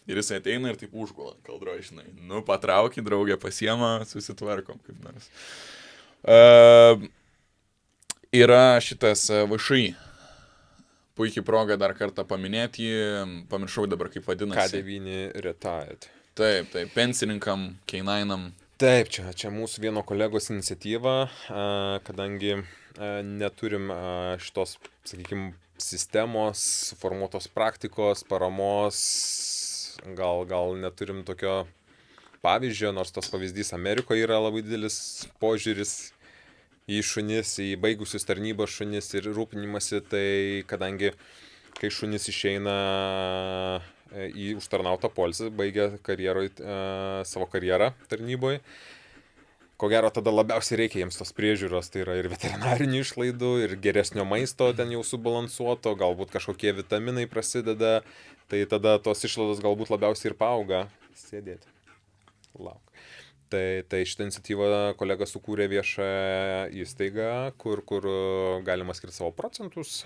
Ir jis ateina ir taip užgula kaldro, žinai. Patrauki, draugė pasiema, susitvarkom kaip nors. Yra šitas VŠI. Puikiai proga dar kartą paminėti jį, pamiršau dabar kaip vadinasi. K9 retired. Taip, pensininkam, K9. Taip, čia mūsų vieno kolegos iniciatyva, kadangi neturim šitos, sakykime, sistemos, suformuotos praktikos, paramos, gal neturim tokio pavyzdžio, nors tos pavyzdys Amerikoje yra labai didelis požiūris į šunis, į baigusius tarnybos šunis ir rūpinimąsi, tai kadangi kai šunis išeina į užtarnautą poilsį, baigia savo karjerą tarnyboje, ko gero tada labiausiai reikia jiems tos priežiūros, tai yra ir veterinarinių išlaidų, ir geresnio maisto ten jau subalansuoto, galbūt kažkokie vitaminai prasideda, tai tada tos išlaidos galbūt labiausiai ir paauga. Sėdėti. Lauk. Tai šitą iniciatyvą kolega sukūrė viešą įstaigą, kur galima skirti savo procentus.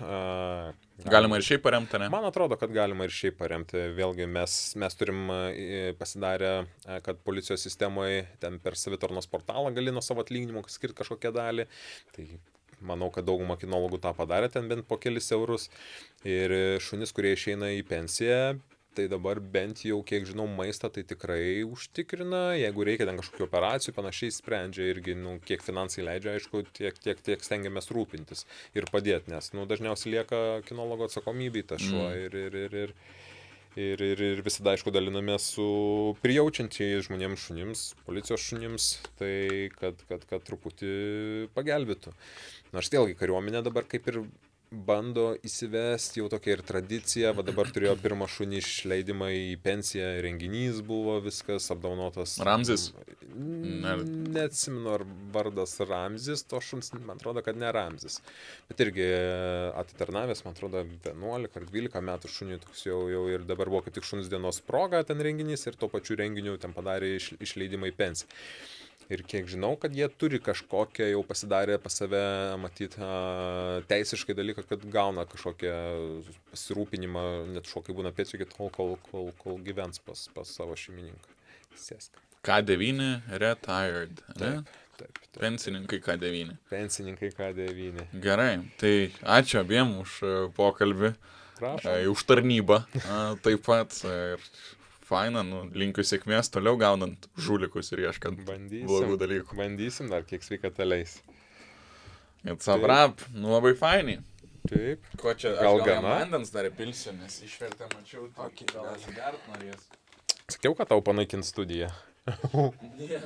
Galima ir šiaip paremti, ne? Man atrodo, kad galima ir šiaip paremti. Vėlgi mes turim pasidarę, kad policijos sistemoje ten per savitarnos portalą gali nuo savo atlyginimo skirti kažkokią dalį. Tai manau, kad dauguma kinologų tą padarė ten bent po kelis eurus. Ir šunis, kurie išeina į pensiją, tai dabar bent jau, kiek žinau, maistą tai tikrai užtikrina, jeigu reikia ten kažkokių operacijų, panašiai sprendžia irgi, kiek finansai leidžia, aišku, tiek stengiamės rūpintis ir padėti, nes, dažniausiai lieka kinologo atsakomybė tas šuo ir visada, aišku, dalinamės su prijaučiančiais žmonėms šunims, policijos šunims, tai kad truputį pagelbėtų. Nors vėlgi kariuomenė dabar kaip ir bando įsivesti jau tokia ir tradicija, va dabar turėjo pirmą šunį išleidimą į pensiją, renginys buvo, viskas apdaunotas. Ramzis? Neatsimenu, ar vardas Ramzis, to šuns, man atrodo, kad ne Ramzis. Bet irgi atitarnavęs, man atrodo, 11 ar 12 metų šuniui, toks jau ir dabar buvo kaip tik šuns dienos proga ten renginys ir tuo pačiu renginiu ten padarė išleidimą į pensiją. Ir kiek žinau, kad jie turi kažkokią, jau pasidarė pas save, matyt, teisiškai dalyką, kad gauna kažkokią pasirūpinimą, net šokai būna pėdsio iki tol, kol gyvens pas savo šeimininką. Sėsk. K9 retired, ne? Taip. Pensininkai K9. Pensininkai K9. Gerai, tai ačiū abiem už pokalbį, už tarnybą taip pat. Ir faina, linkiu sėkmės toliau gaunant žulikus ir ieškant blogų dalykų. Bandysim dar, kiek sveikata leis. It's a wrap, labai fainai. Taip. Ko čia, gal aš gal gana? vandens dar įpilsiu, nes išvertė, mačiau, gal atsigert norės. Sakiau, kad tau panaikint studiją. Ne.